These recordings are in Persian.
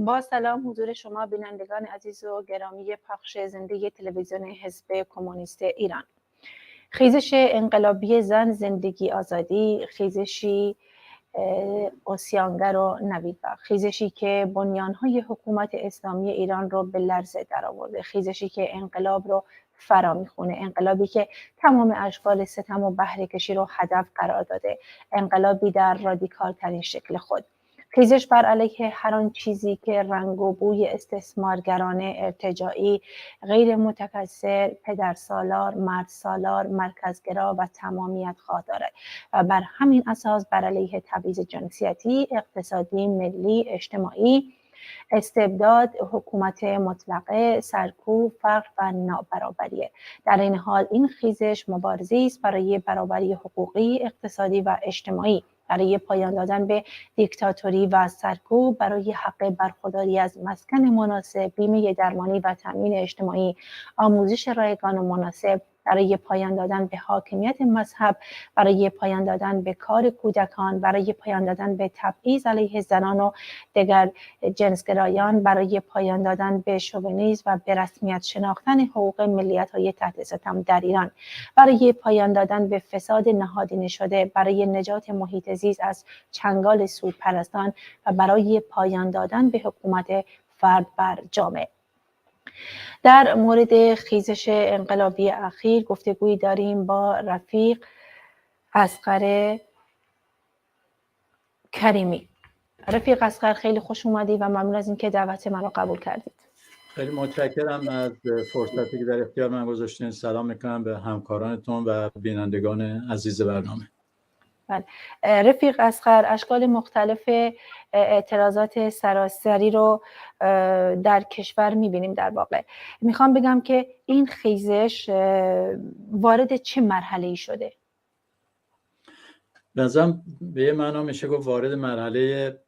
با سلام حضور شما بینندگان عزیز و گرامی پخش زنده تلویزیون حزب کمونیست ایران. خیزش انقلابی زن، زندگی، آزادی، خیزشی آسیانگر و نویدبخش، خیزشی که بنیانهای حکومت اسلامی ایران رو به لرزه درآورده، خیزشی که انقلاب رو فرا میخونه، انقلابی که تمام اشکال ستم و بهره کشی رو هدف قرار داده، انقلابی در رادیکال ترین شکل خود. خیزش بر علیه هر آن چیزی که رنگ و بوی استثمارگرانه، ارتجاعی، غیر متکثر، پدرسالار، مردسالار، مرکزگرا و تمامیت خواه دارد و بر همین اساس بر علیه تبعیض جنسیتی، اقتصادی، ملی، اجتماعی، استبداد، حکومت مطلقه، سرکوب، فقر و نابرابری. در این حال این خیزش مبارزی است برای برابری حقوقی، اقتصادی و اجتماعی، برای پایان دادن به دیکتاتوری و سرکوب، برای حق برخورداری از مسکن مناسب، بیمه درمانی و تامین اجتماعی، آموزش رایگان و مناسب، برای پایان دادن به حاکمیت مذهب، برای پایان دادن به کار کودکان، برای پایان دادن به تبعیض علیه زنان و دیگر جنسگرایان، برای پایان دادن به شوونیسم و به رسمیت شناختن حقوق ملیت‌های تحت ستم در ایران، برای پایان دادن به فساد نهادینه شده، برای نجات محیط زیست از چنگال سودپرستان و برای پایان دادن به حکومت فرد بر جامعه. در مورد خیزش انقلابی اخیر گفتگویی داریم با رفیق اصغر کریمی. رفیق اصغر، خیلی خوش اومدی و ممنون از اینکه دعوت من رو قبول کردید. خیلی متشکرم از فرصتی که در اختیار من گذاشتین. سلام میکنم به همکارانتون و بینندگان عزیز برنامه. بله. رفیق اصغر، اشکال مختلف اعتراضات سراسری رو در کشور میبینیم. در واقع میخوام بگم که این خیزش وارد چه مرحله‌ای شده؟ بنظرم به یه معنا میشه گفت وارد مرحله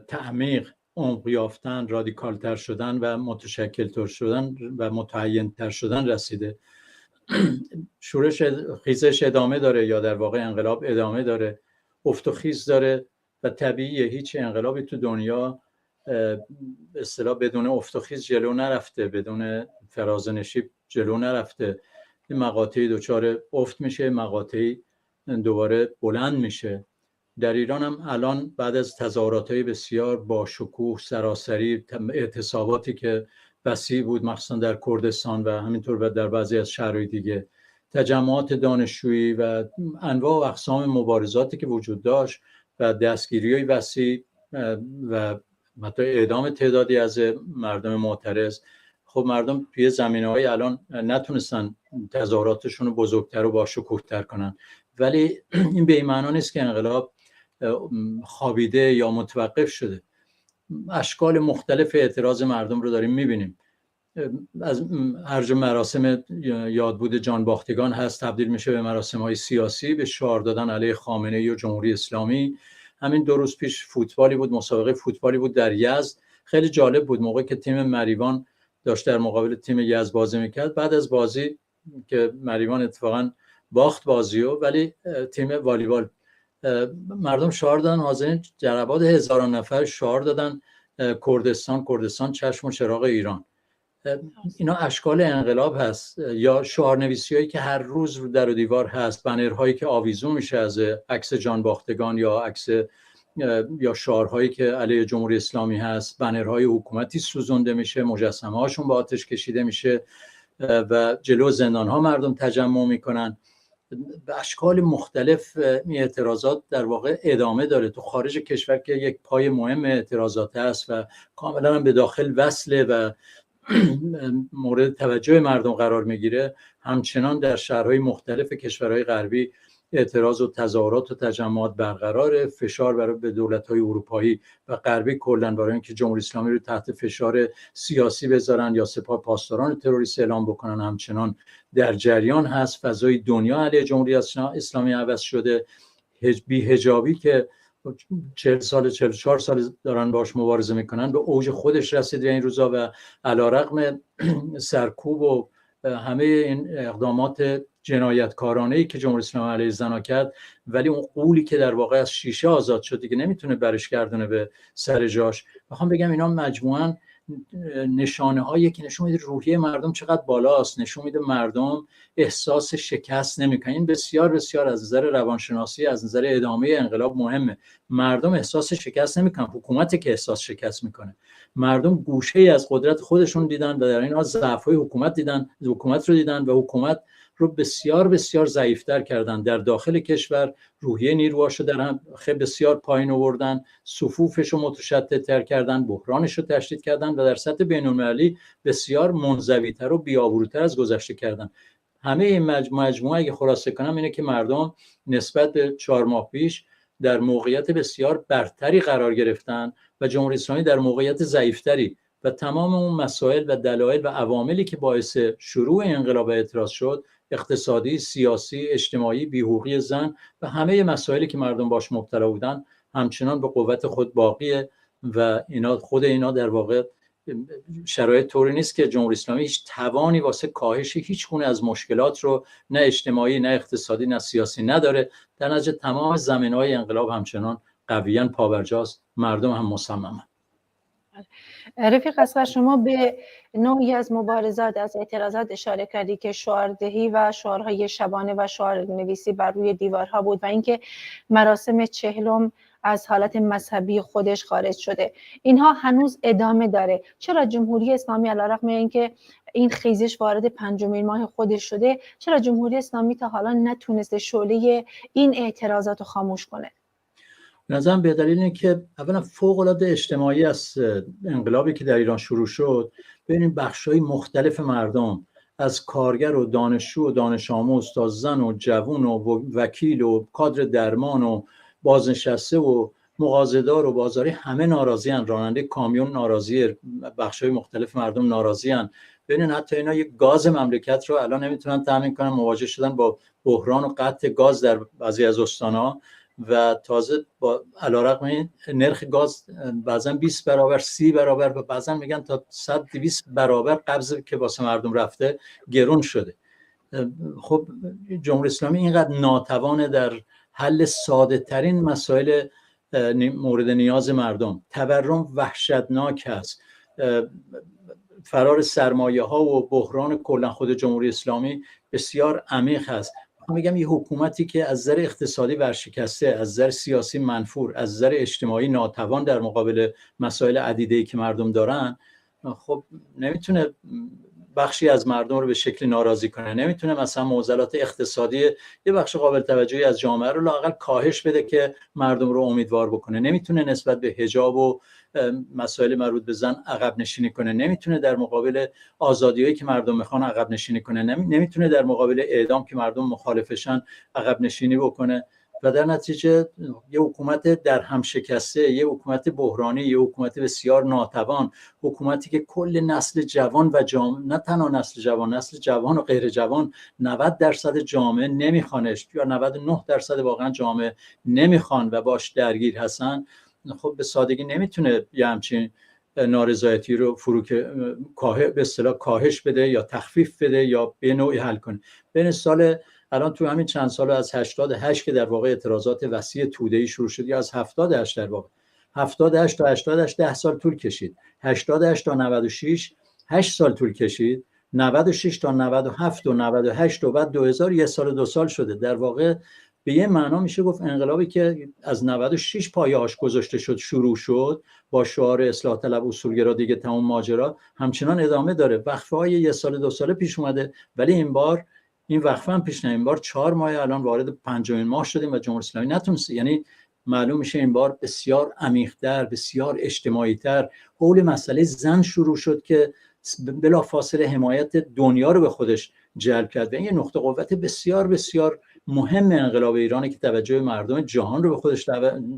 تعمیق، عمق یافتن، رادیکالتر شدن و متشکل‌تر شدن و متعین‌تر شدن رسیده. شورش خیزش ادامه داره، یا در واقع انقلاب ادامه داره، افت و خیز داره و طبیعیه. هیچ انقلابی تو دنیا به اصطلاح بدون افت و خیز جلو نرفته، بدون فرازه‌نشیب جلو نرفته. این مقاطعی دچار افت میشه، مقاطعی دوباره بلند میشه. در ایران هم الان بعد از تظاهرات‌های بسیار با شکوه سراسری، اعتصاباتی که وسیع بود مخصوصا در کردستان و همینطور و در بعضی از شهرهای دیگه، تجمعات دانشجویی و انواع و اقسام مبارزاتی که وجود داشت و دستگیری‌های وسیع و حتی اعدام تعدادی از مردم معترض. خب مردم توی زمینه‌های الان نتونستن تظاهراتشون رو بزرگتر و با شکوه‌تر کنن، ولی این به این معنا نیست که انقلاب خوابیده یا متوقف شده. اشکال مختلف اعتراض مردم رو داریم میبینیم. از هر مراسم یادبود جانباختگان هست تبدیل میشه به مراسم‌های سیاسی، به شعار دادن علیه خامنه‌ای و جمهوری اسلامی. همین 2 روز پیش فوتبالی بود، مسابقه فوتبالی بود در یزد. خیلی جالب بود موقعی که تیم مریوان داشت در مقابل تیم یزد بازی میکرد. بعد از بازی که مریوان اتفاقاً باخت بازیو، ولی تیم والیبال، مردم شعار دادن، حاضرین جربات هزاران نفر شعار دادن کردستان چشم و چراغ ایران. اینا اشکال انقلاب هست. یا شعارنویسی هایی که هر روز رو در و دیوار هست، بنرهایی که آویزون میشه از عکس جانباختگان یا عکس یا شعارهایی که علیه جمهوری اسلامی هست، بنرهای حکومتی سوزونده میشه، مجسمه هاشون با آتش کشیده میشه و جلو زندان ها مردم تجمع میکنن. به اشکال مختلف این اعتراضات در واقع ادامه داره. تو خارج کشور که یک پای مهم اعتراضات هست و کاملا به داخل وصله و مورد توجه مردم قرار میگیره، همچنان در شهرهای مختلف کشورهای غربی اعتراض و تظاهرات و تجمعات برقراره. فشار برای به دولت‌های اروپایی و غربی کلاً برای اینکه جمهوری اسلامی رو تحت فشار سیاسی بذارن یا سپاه پاسداران تروریست اعلام بکنن همچنان در جریان هست. فضای دنیا علیه جمهوری اسلامی عوض شده. بی‌حجابی که 40 سال 44 سال دارن باش مبارزه میکنن به اوج خودش رسیده این روزا و علیرغم سرکوب و همه این اقدامات جنایتکارانه‌ای که جمهوری اسلامی علیه زن‌ها کرد، ولی اون غولی که در واقع از شیشه آزاد شد دیگه نمیتونه برش گردونه به سر جاش. میخوام بگم اینا مجموعاً نشانه هایی که نشون میده روحیه مردم چقدر بالاست، نشون میده مردم احساس شکست نمیکنن. این بسیار بسیار از نظر روانشناسی، از نظر ادامه انقلاب مهمه. مردم احساس شکست نمیکنن، حکومتی که احساس شکست میکنه. مردم گوشه‌ای از قدرت خودشون دیدن و در این حال ضعف‌های حکومت رو دیدن و حکومت رو بسیار بسیار ضعیف‌تر کردن. در داخل کشور روحیه نیروهاشو در هم خیلی بسیار پایین آوردن، صفوفش رو متشددتر کردن، بحرانش رو تشدید کردن و در سطح بین‌المللی بسیار منزوی‌تر و بی‌آبروتر از گذشته کردن. همه این مجموعه اگه خلاصه کنم اینه که مردم نسبت به 4 ماه پیش در موقعیت بسیار برتری قرار گرفتن و جمهوری اسلامی در موقعیت ضعیفتری و تمام اون مسائل و دلایل و عواملی که باعث شروع انقلاب اعتراض شد، اقتصادی، سیاسی، اجتماعی، بی‌حقوقی زن و همه مسائلی که مردم باش مبتلا بودن همچنان به قوت خود باقیه و اینا در واقع شرایط طوری نیست که جمهوری اسلامی هیچ توانی واسه کاهش هیچ گونه از مشکلات رو نه اجتماعی نه اقتصادی نه سیاسی نداره. در نتیجه تمام زمینه‌های انقلاب همچنان قویاً پابرجاست، مردم هم مصممن. رفیق اصغر، شما به نوعی از مبارزات از اعتراضات اشاره کردی که شعاردهی و شعارهای شبانه و شعار نویسی بر روی دیوارها بود و اینکه مراسم 40 از حالت مذهبی خودش خارج شده. اینها هنوز ادامه داره. چرا جمهوری اسلامی علیرغم اینکه این خیزش وارد 5مین ماه خودش شده، چرا جمهوری اسلامی تا حالا نتونسته شعله این اعتراضات رو خاموش کنه؟ نظرم به دلیل اینه که اولا فوق‌العاده اجتماعی از انقلابی که در ایران شروع شد، ببینیم بخش‌های مختلف مردم، از کارگر و دانشجو و دانش آموز تا زن و جوان و وکیل و کادر درمان و بازنشسته و مغازه‌دار و بازاری، همه ناراضی‌اند. راننده کامیون ناراضیه، بخش‌های مختلف مردم ناراضی‌اند. ببینین حتی اینا یک گاز مملکت رو الان نمیتونن تامین کنن، مواجه شدن با بحران و قطع گاز در بعضی از استان‌ها و تازه با علیرغم این نرخ گاز بعضا 20 برابر 30 برابر و بعضا میگن تا 100-200 برابر قبض که واسه مردم رفته گرون شده. خب جمهوری اسلامی اینقدر ناتوانه در حل ساده ترین مسائل مورد نیاز مردم. تورم وحشتناک هست، فرار سرمایه ها و بحران کلا خود جمهوری اسلامی بسیار عمیق هست. میگم یه حکومتی که از نظر اقتصادی ورشکسته، از نظر سیاسی منفور، از نظر اجتماعی ناتوان در مقابل مسائل عدیده‌ای که مردم دارن، خب نمیتونه بخشی از مردم رو به شکل ناراضی کنه، نمیتونه مثلا معضلات اقتصادی یه بخش قابل توجهی از جامعه رو لااقل کاهش بده که مردم رو امیدوار بکنه، نمیتونه نسبت به حجاب و مسائل مربوط به زن عقب نشینی کنه، نمیتونه در مقابل آزادیایی که مردم میخوان عقب نشینی کنه، نمیتونه در مقابل اعدام که مردم مخالفشن عقب نشینی بکنه و در نتیجه یه حکومت در هم شکسته، یه حکومت بحرانی، یه حکومت بسیار ناتوان، حکومتی که کل نسل جوان و نه تنها نسل جوان و غیر جوان 90% جامعه نمیخوانش یا 99% واقعا جامعه نمیخوان و باش درگیر هستن. خب به سادگی نمیتونه یه همچین نارضایتی رو به اصطلاح کاهش بده یا تخفیف بده یا به نوعی حل کنه. بین سال الان تو همین چند سال از 88 که در واقع اعتراضات وسیع توده‌ای شروع شد، یا از 78 در واقع 78 تا 88 10 سال طول کشید، 88 تا 96 8 سال طول کشید، 96 تا 97 و 98 و بعد 2000 1 سال 2 سال شده. در واقع به یه معنا میشه گفت انقلابی که از 96 پایه‌اش گذاشته شد شروع شد با شعار اصلاح طلب اصولگرا، دیگه تمام ماجرا همچنان ادامه داره. وقفه‌های 1 سال 2 ساله پیش اومده ولی این بار این وقفه هم پیش نمیاد. این بار 4 ماه الان وارد 5مین ماه شدیم و جمهوری اسلامی نتونسته، یعنی معلوم میشه این بار بسیار عمیق‌تر، بسیار اجتماعی‌تر حول مسئله زن شروع شد که بلافاصله حمایت دنیا رو به خودش جلب کرد و این نقطه قوت بسیار بسیار مهم انقلاب ایرانی که توجه مردم جهان رو به خودش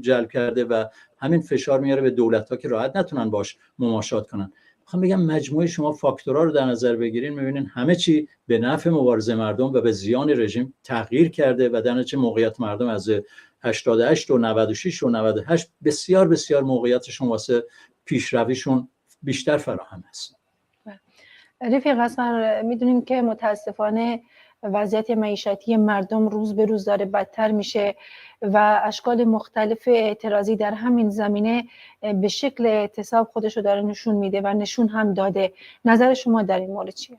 جلب کرده و همین فشار میاره به دولت‌ها که راحت نتونن باش مماشات کنن. میخوام بگم مجموعه شما فاکتورها رو در نظر بگیرین، میبینین همه چی به نفع مبارزه مردم و به زیان رژیم تغییر کرده و در نتیجه موقعیت مردم از 88 و 96 و 98 بسیار بسیار موقعیتشون واسه پیشرویشون بیشتر فراهم است. رفیق اصغر، میدونیم که متاسفانه وضعیت معیشتی مردم روز به روز داره بدتر میشه و اشکال مختلف اعتراضی در همین زمینه به شکل اعتصاب خودشو داره نشون میده و نشون هم داده. نظر شما در این مورد چیه؟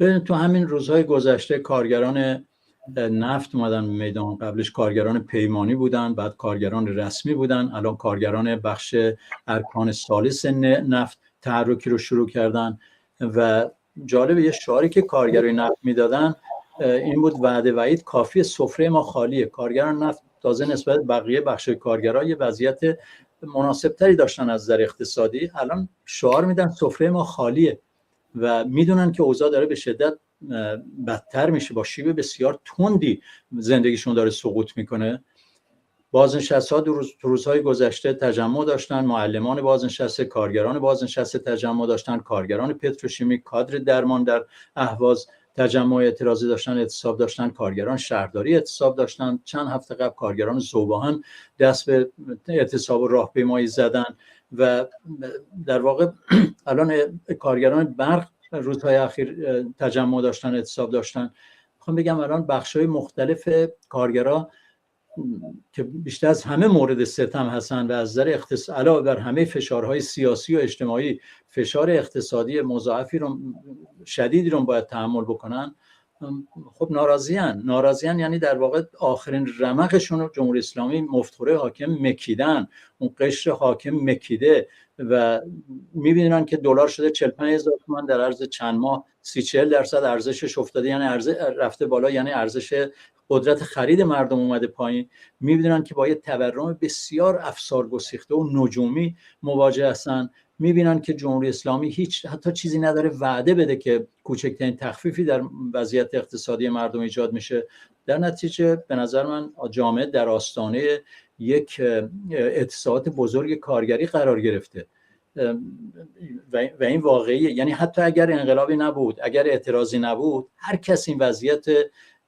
ببینید تو همین روزهای گذشته کارگران نفت اومدن به میدان. قبلش کارگران پیمانی بودن، بعد کارگران رسمی بودن، الان کارگران بخش ارکان ثالث نفت تحرکی رو شروع کردن. و جالب یه شعاری که کارگرای نفت میدادن این بود: وعده وعید کافی، سفره ما خالیه. کارگران نفت تازه نسبت بقیه بخش کارگرها یه وضعیت مناسبتری داشتن از نظر اقتصادی، الان شعار میدن سفره ما خالیه و میدونن که اوضاع داره به شدت بدتر میشه، با شیب بسیار تندی زندگیشون داره سقوط میکنه. بازنشسته‌ها دو روزهای گذشته تجمع داشتن، معلمان بازنشسته، کارگران بازنشسته تجمع داشتن، کارگران پتروشیمی، کادر درمان در اهواز تجمع اعتراضی داشتن، اعتصاب داشتن، کارگران شهرداری اعتصاب داشتن. چند هفته قبل کارگران ذوباهن دست به اعتصاب و راهپیمایی زدن و در واقع الان کارگران برق روزهای اخیر تجمع داشتن، اعتصاب داشتن. میخوام بگم الان بخش‌های مختلف کارگرا که بیشتر از همه مورد ستم هستن و از نظر علاوه بر همه فشارهای سیاسی و اجتماعی فشار اقتصادی مضاعفی رو شدیدی رو باید تحمل بکنن. خب ناراضیان یعنی در واقع آخرین رمقشون رو جمهوری اسلامی مفتخوره حاکم مکیدن، اون قشر حاکم مکیده و میبینن که دلار شده 45,000 تومان در عرض چند ماه، 30-40% ارزشش افتاده، یعنی ارزش رفته بالا، یعنی ارزش قدرت خرید مردم اومده پایین. میبینن که با یه تورم بسیار افسار گسیخته و نجومی مواجه هستن. میبینن که جمهوری اسلامی حتی چیزی نداره وعده بده که کوچکترین تخفیفی در وضعیت اقتصادی مردم ایجاد میشه. در نتیجه به نظر من جامعه در آستانه یک اتصالات بزرگ کارگری قرار گرفته و این واقعیه. یعنی حتی اگر انقلابی نبود، اگر اعتراضی نبود، هر کس این وضعیت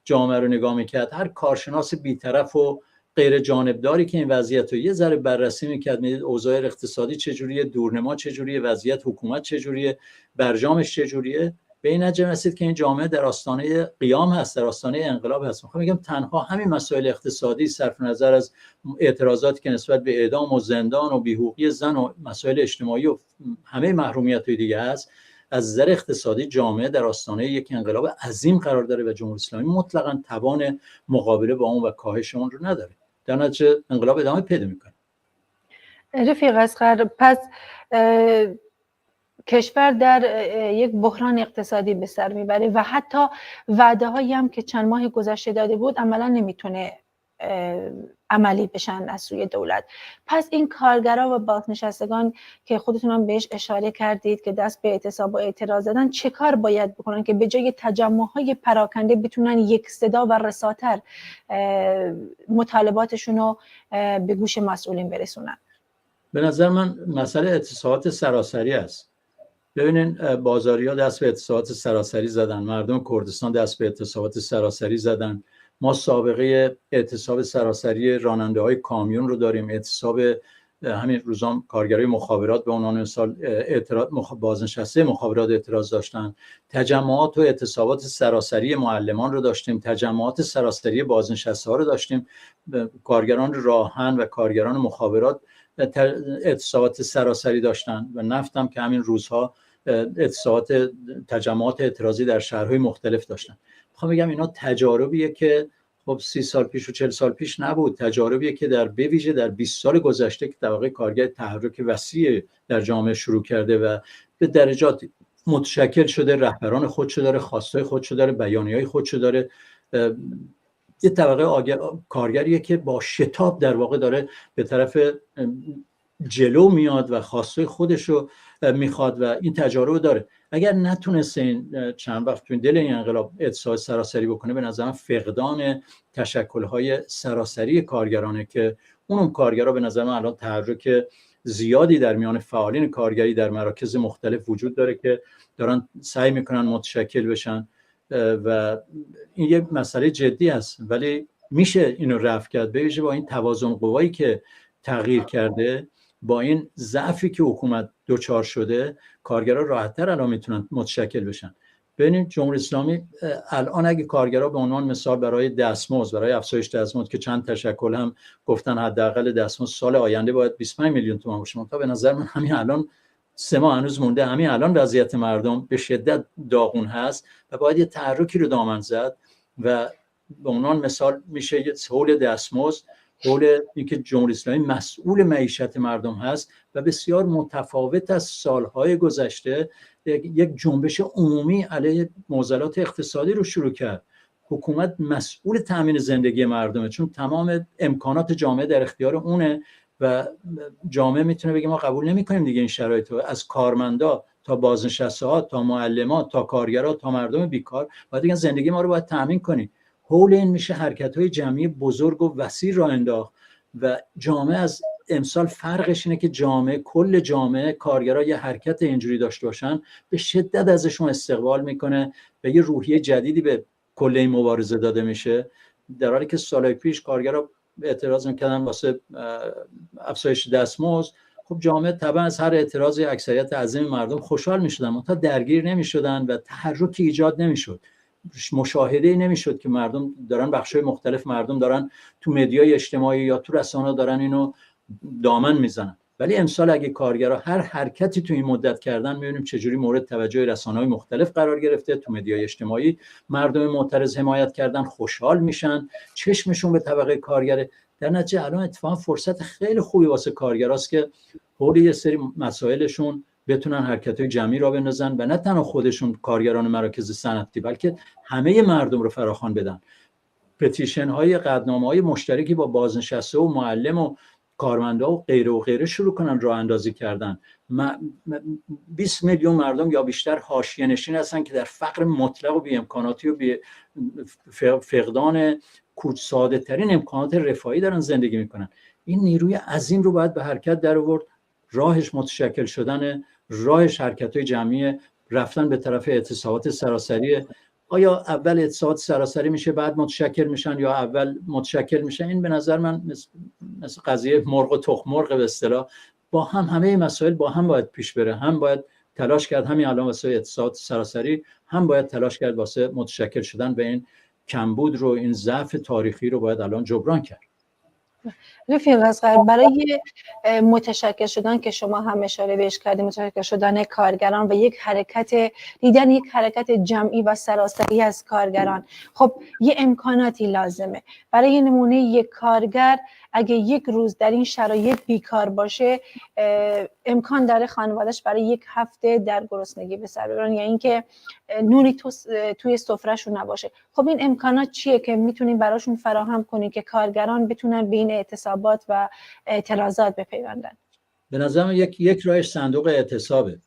جامعه رو نگاه میکرد، هر کارشناس بی‌طرف و غیر جانبداری که این وضعیت رو یه ذره بررسی میکرد، میدید اوضاع اقتصادی چجوریه، دورنما چجوریه، وضعیت حکومت چجوریه، برجامش چجوریه، به این نتیجه رسید که این جامعه در آستانه قیام هست، در آستانه انقلاب هست. میخوام بگم تنها همین مسائل اقتصادی صرف نظر از اعتراضاتی که نسبت به اعدام و زندان و بی‌حقوقی زن و مسائل اجتماعی و همه محرومیت‌های دیگه هست، از نظر اقتصادی جامعه در آستانه یک انقلاب عظیم قرار داره و جمهوری اسلامی مطلقاً توان مقابله با اون و کاهش اون رو نداره. در نتیجه انقلاب ادامه پیدا میکنه. رفیق اصغر، پس کشور در یک بحران اقتصادی به سر میبره و حتی وعده هایی هم که چند ماه گذشته داده بود عملا نمیتونه عملی بشن از سوی دولت. پس این کارگرها و بازنشستگان که خودتون هم بهش اشاره کردید که دست به اعتصاب و اعتراض زدن، چه کار باید بکنن که به جای تجمع‌های پراکنده بتونن یک صدا و رساتر مطالباتشون رو به گوش مسئولین برسونن؟ به نظر من مسئله اعتصابات سراسری است. ببینین بازاری‌ها دست به اعتصابات سراسری زدن، مردم کردستان دست به اعتصابات سراسری زدن. ما سابقه اعتصاب سراسری راننده‌های کامیون رو داریم. اعتصاب همین روزام کارگرای مخابرات به عنوان مثال بازنشسته مخابرات اعتراض داشتن. تجمعات و اعتصابات سراسری معلمان رو داشتیم، تجمعات سراسری بازنشسته‌ها رو داشتیم. کارگران راهن و کارگران مخابرات اعتصابات سراسری داشتن و نفتم که همین روزها اعتصابات تجمعات اعتراضی در شهرهای مختلف داشتن. میخوام بگم اینا تجاربیه که خب 30 سال پیش و 40 سال پیش نبود، تجاربیه که در به ویژه در 20 سال گذشته که طبقه کارگر تحرک وسیع در جامعه شروع کرده و به درجات متشکل شده، رهبران خودشو داره، خواستای خودشو داره، بیانیه‌های خودشو داره. یه طبقه کارگریه که با شتاب در واقع داره به طرف جلو میاد و خواستای خودشو میخواد و این تجارب داره. اگر نتونسته این چند وقت تو دل این انقلاب اعتصاب سراسری بکنه، به نظرم فقدان تشکل‌های سراسری کارگرانه که اونم کارگرها به نظر من الان تحرک زیادی در میان فعالین کارگری در مراکز مختلف وجود داره که دارن سعی میکنن متشکل بشن و این یک مسئله جدی است، ولی میشه اینو رفع کرد. به ویژه با این توازن قوایی که تغییر کرده، با این ضعفی که حکومت دوچار شده، کارگرها راحت‌تر الان میتونن متشکل بشن. ببینید جمهوری اسلامی الان اگه کارگرها به عنوان مثال برای دستمزد، برای افزایش دستمزد که چند تشکل هم گفتن حداقل دستمزد سال آینده باید 25 میلیون تومان باشه، تا به نظر من همین الان 3 ماه هنوز مونده، همین الان وضعیت مردم به شدت داغون هست و باید یه تحرکی رو دامن زد و به عنوان مثال میشه یه حول دستمزد، حول اینکه جمهوری اسلامی مسئول معیشت مردم هست و بسیار متفاوت از سالهای گذشته یک جنبش عمومی علیه معضلات اقتصادی رو شروع کرد. حکومت مسئول تامین زندگی مردمه، چون تمام امکانات جامعه در اختیار اونه و جامعه میتونه بگه ما قبول نمی‌کنیم دیگه این شرایط رو، از کارمندا تا بازنشسته‌ها تا معلم‌ها تا کارگرها تا مردم بیکار، باید دیگه زندگی ما رو باید تامین کنیم. حول این میشه حرکت‌های جمعی بزرگ و وسیع را انداخت و جامعه از امسال فرقش اینه که جامعه، کل جامعه، کارگرها یه حرکت اینجوری داشته باشن به شدت ازشون استقبال میکنه و یه روحیه جدیدی به کل این مبارزه داده میشه، در حالی که سالهای پیش کارگرها اعتراض میکردن واسه افزایش دستمزد. خب جامعه طبعا از هر اعتراضی اکثریت عظیم مردم خوشحال میشدن، منتها درگیر نمیشدن و تحرکی ایجاد نمیشد، مشاهده نمیشد که مردم دارن، بخشای مختلف مردم دارن تو مدیای اجتماعی یا تو رسانه‌ها دارن اینو دامن میزنن. ولی امسال اگه کارگرها هر حرکتی تو این مدت کردن، میبینیم چجوری مورد توجه رسانه‌های مختلف قرار گرفته، تو مدیای اجتماعی مردم معترض حمایت کردن، خوشحال میشن، چشمشون به طبقه کارگره. در نتیجه الان اتفاقا فرصت خیلی خوبی واسه کارگراست که حول یه سری مسائلشون بتونن حرکت‌های جمعی را بندازن و نه تنها خودشون کارگران مراکز صنعتی بلکه همه مردم رو فراخوان بدن. پتیشن‌های، قطعنامه‌های مشترکی با بازنشسته و معلم و کارمندا و غیره شروع کنن راه اندازی کردن. 20 میلیون مردم یا بیشتر حاشیه نشین هستن که در فقر مطلق و بی امکاناتی و بی فقدان ساده ترین امکانات رفاهی دارن زندگی میکنن. این نیروی عظیم رو باید به حرکت در آورد. راهش متشکل شدن، راهش حرکت‌های جمعی، رفتن به طرف اعتصابات سراسری. آیا اول اعتصابات سراسری میشه بعد متشکل میشن یا اول متشکل میشن؟ این به نظر من مثل قضیه مرغ و تخم مرغ به اصطلاح، با هم همه مسائل با هم باید پیش بره. هم باید تلاش کرد همین الان واسه اعتصابات سراسری، هم باید تلاش کرد واسه متشکل شدن به این کمبود رو، این ضعف تاریخی رو باید الان جبران کرد. رفیق اصغر، برای متشکل شدن که شما هم اشاره بهش کردید، متشکل شدن کارگران و یک حرکت جمعی و سراسری از کارگران، خب یه امکاناتی لازمه. برای نمونه یک کارگر اگه یک روز در این شرایط بیکار باشه، امکان داره خانواده‌اش برای یک هفته در گرسنگی به سر ببرن یا اینکه نونی توی سفرهشون نباشه. خب این امکانات چیه که میتونیم براشون فراهم کنیم که کارگران بتونن بین اعتصابات و اعتراضات بپیوندن؟ به نظرم یک راهش صندوق اعتصابه.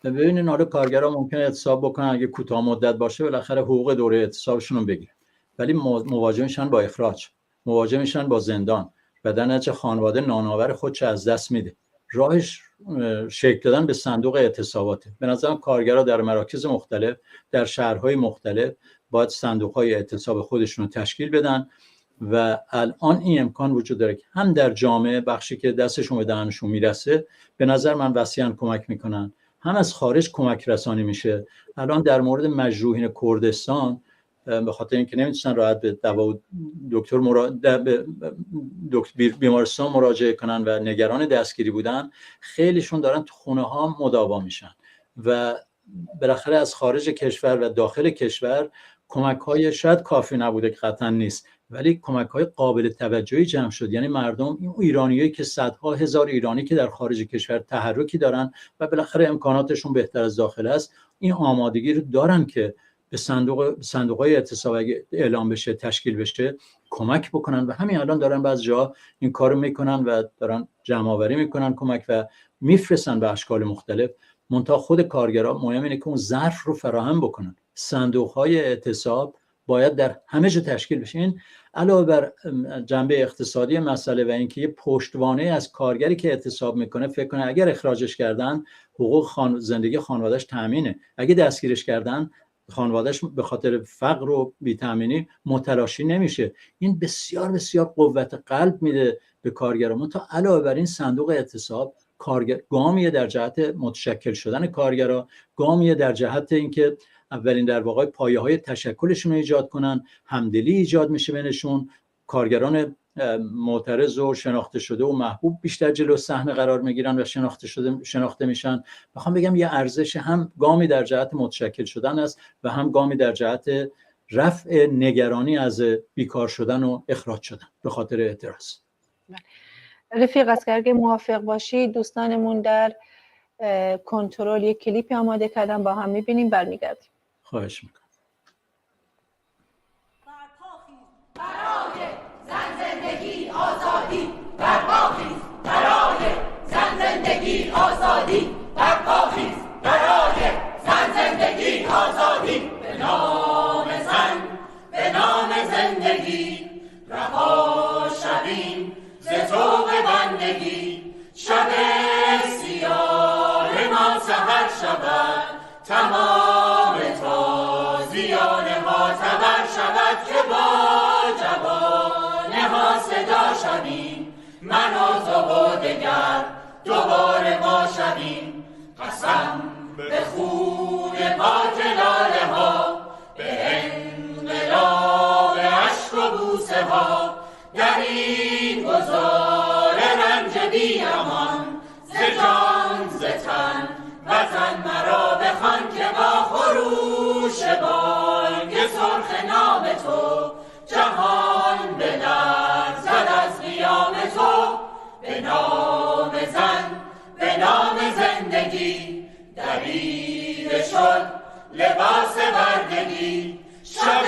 ببینید حالا کارگرها ممکنه اعتصاب بکنن، اگه کوتاه مدت باشه بالاخره حقوق دوره اعتصابشون رو بگیرن، ولی مواجه میشن با اخراج، مواجه میشن با زندان و در نتیجه خانواده نانآور خودش از دست میده. راهش شکل دادن به صندوق اعتصاباته. به نظرم کارگرها در مراکز مختلف، در شهرهای مختلف باید صندوق‌های اعتصاب خودشون رو تشکیل بدن و الان این امکان وجود داره که هم در جامعه بخشی که دستشون به دهنشون میرسه به نظر من وسیعاً کمک میکنن، هم از خارج کمک رسانی میشه. الان در مورد مجروحین کردستان به خاطر اینکه نمیتونن راحت به دوا دکتر بیمارستان مراجعه کنن و نگران دستگیری بودن، خیلیشون دارن تو خونه ها مداوا میشن و بالاخره از خارج کشور و داخل کشور کمک های شاید کافی نبوده که قطعا نیست، ولی کمک های قابل توجهی جمع شد. یعنی مردم، این ایرانیایی که صدها هزار ایرانی که در خارج کشور تحرکی دارن و بالاخره امکاناتشون بهتر از داخل است، این آمادگی رو دارن که به صندوق‌های اعتصاب اعلام بشه، تشکیل بشه، کمک بکنن و همین الان دارن بعضی جا این کارو میکنن و دارن جمع آوری میکنن کمک و میفرستن به اشکال مختلف. منتها خود کارگرها مهم اینه که اون ظرف رو فراهم بکنن. صندوق‌های اعتصاب باید در همه جا تشکیل بشه. این علاوه بر جنبه اقتصادی مسئله و اینکه یه پشتوانه از کارگری که اعتصاب میکنه فکر کنه اگر اخراجش کردن حقوق زندگی خانواده‌اش تامینه، اگه دستگیرش کردن خانواده‌اش به خاطر فقر و بی‌تامینی متلاشی نمیشه. این بسیار بسیار قوت قلب میده به کارگران. تا علاوه بر این صندوق اعتصاب گامیه در جهت متشکل شدن کارگرها، گامیه در جهت اینکه اولین در واقع پایه‌های تشکلشون رو ایجاد کنن، همدلی ایجاد میشه بینشون، کارگران معترض و شناخته شده و محبوب بیشتر جلو صحنه قرار میگیرن و شناخته میشن. میخوام بگم یه ارزش هم گامی در جهت متشکل شدن است و هم گامی در جهت رفع نگرانی از بیکار شدن و اخراج شدن به خاطر اعتراض. رفیق اسقر اگه موافق باشی دوستانمون در کنترل یک کلیپی آماده کردن، با هم میبینیم برمیگردیم. خواهش میکنم. برای زن زندگی آزادی برپاخیز، برای زن زندگی آزادی برپاخیز، برای زن زندگی آزادی. به نام زن، به نام زندگی رها شویم ز طوق بندگی. شب سیاه ما سحر شود، تمام تازیانه ها تبر شود که با جوانه ها صدا شویم. من و تو و دگر دوباره ما شویم. قسم به خون پاک لاله ها، به انقلاب اشک و بوسه ها، در این گذار رنج بی امان ز جان ز تن وطن مرا بخوان که با خروش بانگ سرخ نام تو جهان به لرزد از قیام تو. به نام زن، به نام زندگی دریده شد لباس بردگی. شب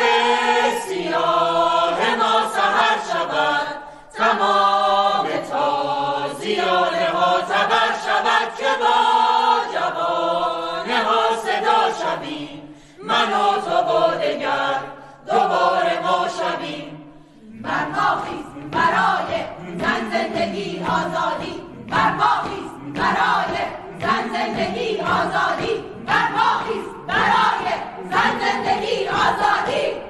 سیاه ما سحر شود، تمام تازیانه ها تبر شود که با جوانه ها صدا شویم. من و تو با دگر دوباره ما شویم. برپاخیز برای زن زندگی آزادی، برپاخیز برای زن زندگی آزادی، برپاخیز برای زن زندگی آزادی.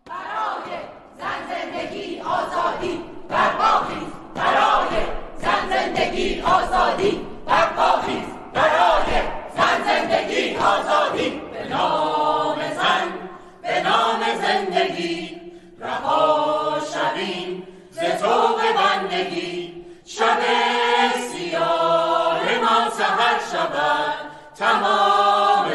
برای زن زندگی آزادی، برپاخیز برای زن زندگی آزادی، برپاخیز برای زن زندگی آزادی. به نام زن، به نام زندگی رها شویم ز طوق بندگی. شب سیاه ما سحر شود، تمام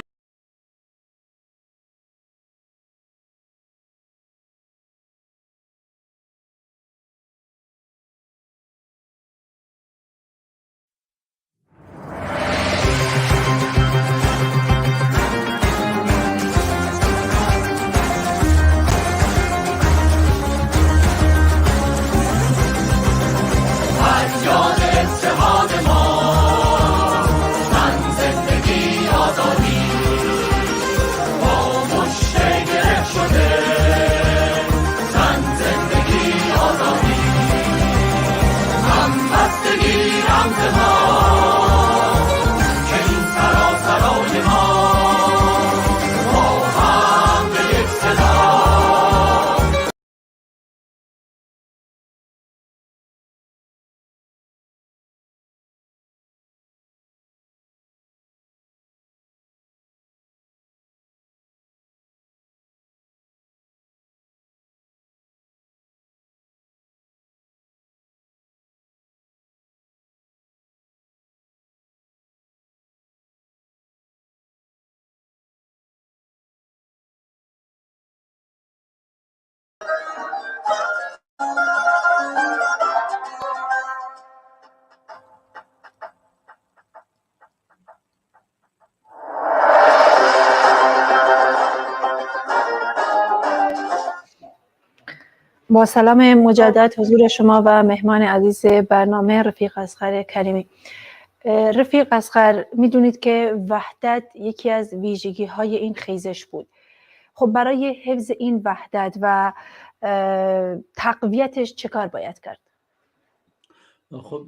با سلام مجدد حضور شما و مهمان عزیز برنامه رفیق اسقر کریمی. رفیق اسقر، میدونید که وحدت یکی از ویژگی های این خیزش بود. خب برای حفظ این وحدت و تقویتش چه کار باید کرد؟ خب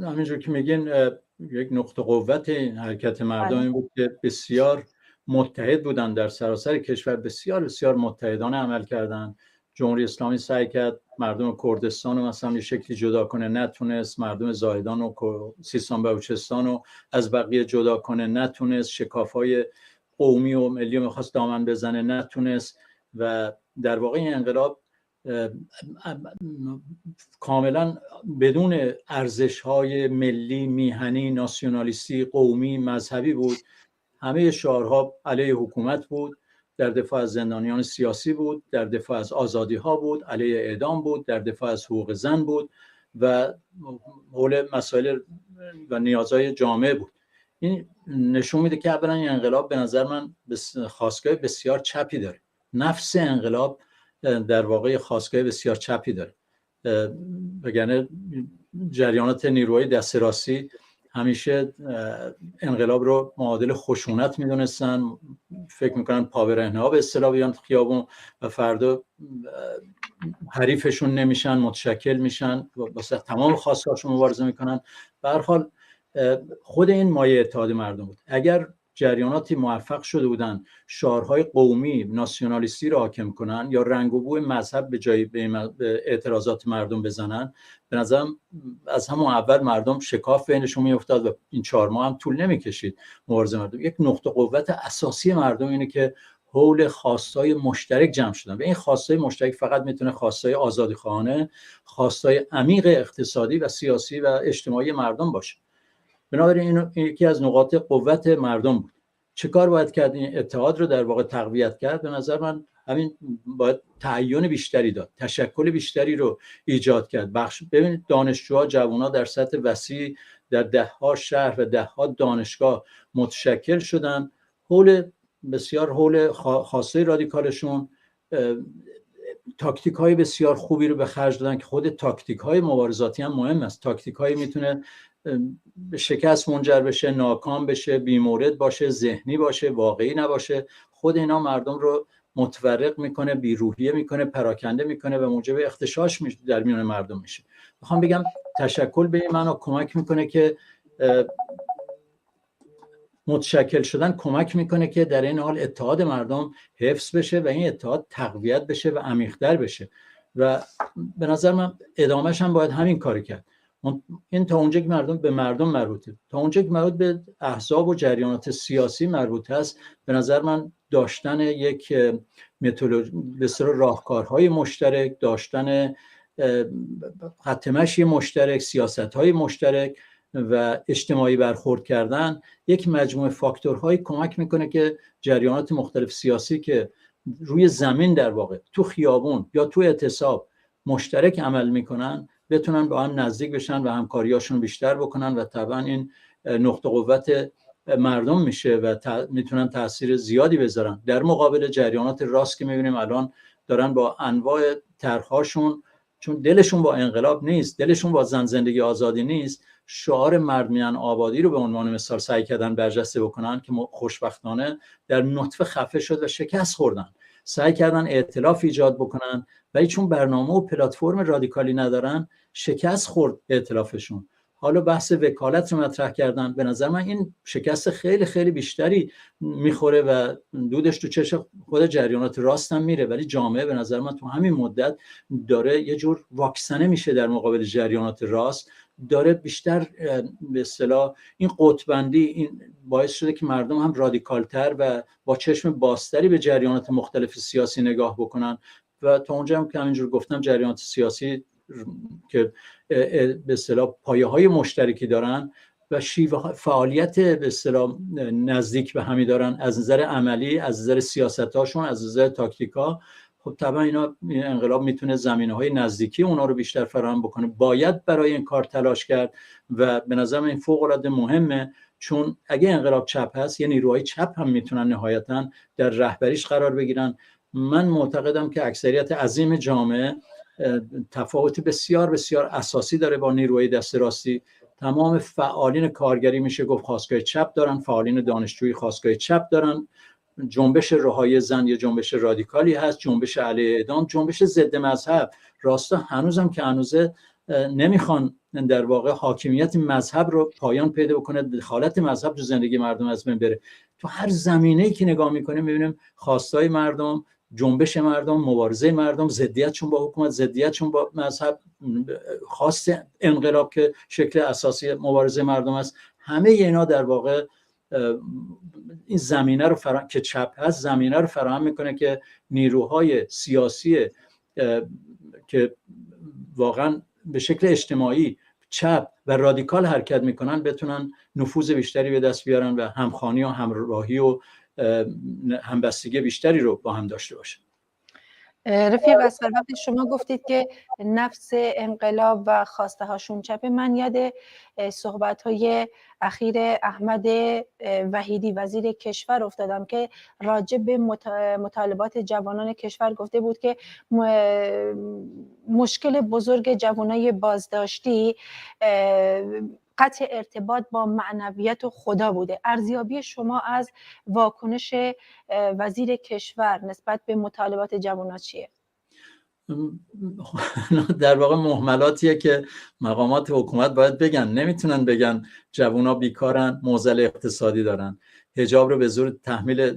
همینجور که میگین یک نقطه قوت این حرکت مردم این بود که بسیار متحد بودن، در سراسر کشور بسیار بسیار متحدانه عمل کردن، جمهوری اسلامی سعی کرد مردم کردستان رو مثلا یه شکلی جدا کنه، نتونست. مردم زاهدان و سیستان بلوچستان رو از بقیه جدا کنه، نتونست. شکاف‌های قومی و ملی رو می‌خواست دامن بزنه، نتونست. و در واقع این انقلاب کاملا بدون ارزش‌های ملی، میهنی، ناسیونالیستی، قومی، مذهبی بود. همه شعارها علیه حکومت بود، در دفاع از زندانیان سیاسی بود، در دفاع از آزادی‌ها بود، علیه اعدام بود، در دفاع از حقوق زن بود و حول مسائل و نیازهای جامعه بود. این نشون میده که اولا این انقلاب به نظر من خاصگاه بسیار چپی داره. نفس انقلاب در واقع خاصگاه بسیار چپی داره. وگرنه جریانات نیروهای دست راستی همیشه انقلاب رو معادل خشونت میدونستن. فکر میکنن پابرهنه‌ها به اصطلاح بیان خیابون و فردا حریفشون نمیشن، متشکل میشن، واسه تمام خواستهاشون مبارزه میکنن. به هر حال خود این مایه اتحاد مردم بود. اگر جریاناتی موفق شده بودن شعارهای قومی ناسیونالیستی رو حاکم کنن یا رنگ و بوی مذهب به جای به اعتراضات مردم بزنن، به نظرم از همون اول مردم شکاف بینشون میافتاد و این 4 ماه هم طول نمیکشید مبارزه مردم. یک نقطه قوت اساسی مردم اینه که حول خواستای مشترک جمع شدن و این خواستای مشترک فقط میتونه خواستای آزادیخواهانه، خواستای عمیق اقتصادی و سیاسی و اجتماعی مردم باشه. بنابراین این یکی از نقاط قوت مردم بود. چه کار باید کرد؟ این اتحاد رو در واقع تقویت کرد. به نظر من همین باید تعین بیشتری داد، تشکل بیشتری رو ایجاد کرد. ببینید دانشجوها، جوان‌ها در سطح وسیع در 10ها شهر و 10ها دانشگاه متشکل شدن بسیار حول خواسته رادیکالشون. تاکتیک های بسیار خوبی رو به خرج دادن که خود تاکتیک های مبارزاتی هم مهم است. تاکتیک های میتونه به شکست منجر بشه، ناکام بشه، بیمورد باشه، ذهنی باشه، واقعی نباشه. خود اینا مردم رو متفرق میکنه، بیروحیه میکنه، پراکنده میکنه و موجب اختشاش در میان مردم میشه. میخوام بگم تشکل به این معنا کمک میکنه که متشکل شدن کمک میکنه که در این حال اتحاد مردم حفظ بشه و این اتحاد تقویت بشه و عمیق‌تر بشه و به نظر من ادامهش هم باید همین کاری کرد. این تا اونجا که مردم به مردم مربوطه، تا اونجا که مربوط به احزاب و جریانات سیاسی مربوطه است، به نظر من داشتن یک متدولوژی به اصطلاح راهکارهای مشترک، داشتن خط مشی مشترک، سیاست‌های مشترک و اجتماعی برخورد کردن یک مجموعه فاکتورهایی کمک میکنه که جریانات مختلف سیاسی که روی زمین در واقع تو خیابون یا تو اعتصاب مشترک عمل میکنن بتونن با هم نزدیک بشن و همکاریاشون بیشتر بکنن و طبعا این نقطه قوت مردم میشه و میتونن تاثیر زیادی بذارن در مقابل جریانات راست که میبینیم الان دارن با انواع طرح‌هاشون، چون دلشون با انقلاب نیست، دلشون با زن زندگی آزادی نیست، شعار مردمیان آبادی رو به عنوان مثال سعی کردن برجسته بکنن که خوشبختانه در نطفه خفه شد و شکست خوردن. سعی کردن ائتلاف ایجاد بکنن ولی چون برنامه و پلتفرم رادیکالی ندارن شکست خورد ائتلافشون. حالا بحث وکالت رو مطرح کردن. به نظر من این شکست خیلی خیلی بیشتری میخوره و دودش تو چشم خود جریانات راست هم میره، ولی جامعه به نظر من تو همین مدت داره یه جور واکسنه میشه در مقابل جریانات راست، داره بیشتر به اصطلاح این قطبندی این باعث شده که مردم هم رادیکالتر و با چشم بازتری به جریانات مختلف سیاسی نگاه بکنن و تا اونجا هم که همینجور گفتم جریانات سیاسی که به اصطلاح پایه‌های مشترکی دارن و شیوه فعالیت به اصطلاح نزدیک به همی دارن از نظر عملی، از نظر سیاستاشون، از نظر تاکتیکا. خب طبعا این انقلاب میتونه زمینه‌های نزدیکی اونا رو بیشتر فراهم بکنه. باید برای این کار تلاش کرد و به نظر من این فوق‌العاده مهمه، چون اگه انقلاب چپ هست یه نیروهای چپ هم میتونن نهایتاً در رهبریش قرار بگیرن. من معتقدم که اکثریت عظیم جامعه تفاوت بسیار بسیار اساسی داره با نیروهای دست راستی. تمام فعالین کارگری میشه گفت خواستگاه چپ دارن، فعالین دانشجویی خواستگاه چپ دارن، جنبش رهایی زن یا جنبش رادیکالی هست، جنبش علیه اعدام، جنبش ضد مذهب. راستا هنوزم که هنوزه نمیخوان در واقع حاکمیت مذهب رو پایان پیدا بکنه، دخالت مذهب تو زندگی مردم از بین بره. تو هر زمینه‌ای که نگاه میکنیم میبینیم خواستای مردم جنبش مردم، مبارزه مردم، ضدیتشون با حکومت، ضدیتشون با مذهب، خواست انقلاب که شکل اساسی مبارزه مردم است، همه اینا در واقع این زمینه رو که چپ هست زمینه رو فراهم میکنه که نیروهای سیاسی که واقعا به شکل اجتماعی چپ و رادیکال حرکت میکنن بتونن نفوذ بیشتری به دست بیارن و همخوانی و همراهی و همبستگی بیشتری رو با هم داشته باشن. رفیق اصغر، وقتی شما گفتید که نفس انقلاب و خواسته هاشون چپه، من یاد صحبت های اخیر احمد وحیدی وزیر کشور افتادم که راجع به مطالبات جوانان کشور گفته بود که مشکل بزرگ جوانای بازداشتی قطع ارتباط با معنویت و خدا بوده. ارزیابی شما از واکنش وزیر کشور نسبت به مطالبات جوانان چیه؟ در واقع مهملاتیه که مقامات حکومت باید بگن. نمیتونن بگن جوونا بیکارن، معضل اقتصادی دارن، حجاب رو به زور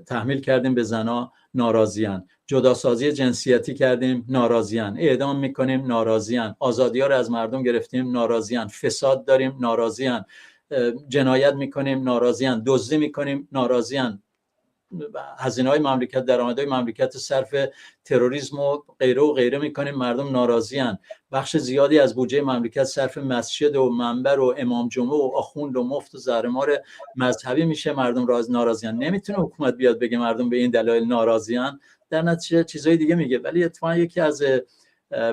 تحمیل کردیم به زنا، ناراضیان، جداسازی جنسیتی کردیم، ناراضیان، اعدام میکنیم، ناراضیان، آزادی‌ها رو از مردم گرفتیم، ناراضیان، فساد داریم، ناراضیان، جنایت میکنیم، ناراضیان، دزدی میکنیم، ناراضیان، هزینه‌های مملکت، درآمدهای مملکت صرف تروریسم و غیره میکنیم، مردم ناراضیان، بخش زیادی از بودجه مملکت صرف مسجد و منبر و امام جمعه و آخوند و مفت و زهرمار مذهبی میشه، مردم ناراضیان. نمیتونه حکومت بیاد بگه مردم به این دلایل ناراضیان، در نتیجه چیزای دیگه میگه. ولی اتفاقا یکی از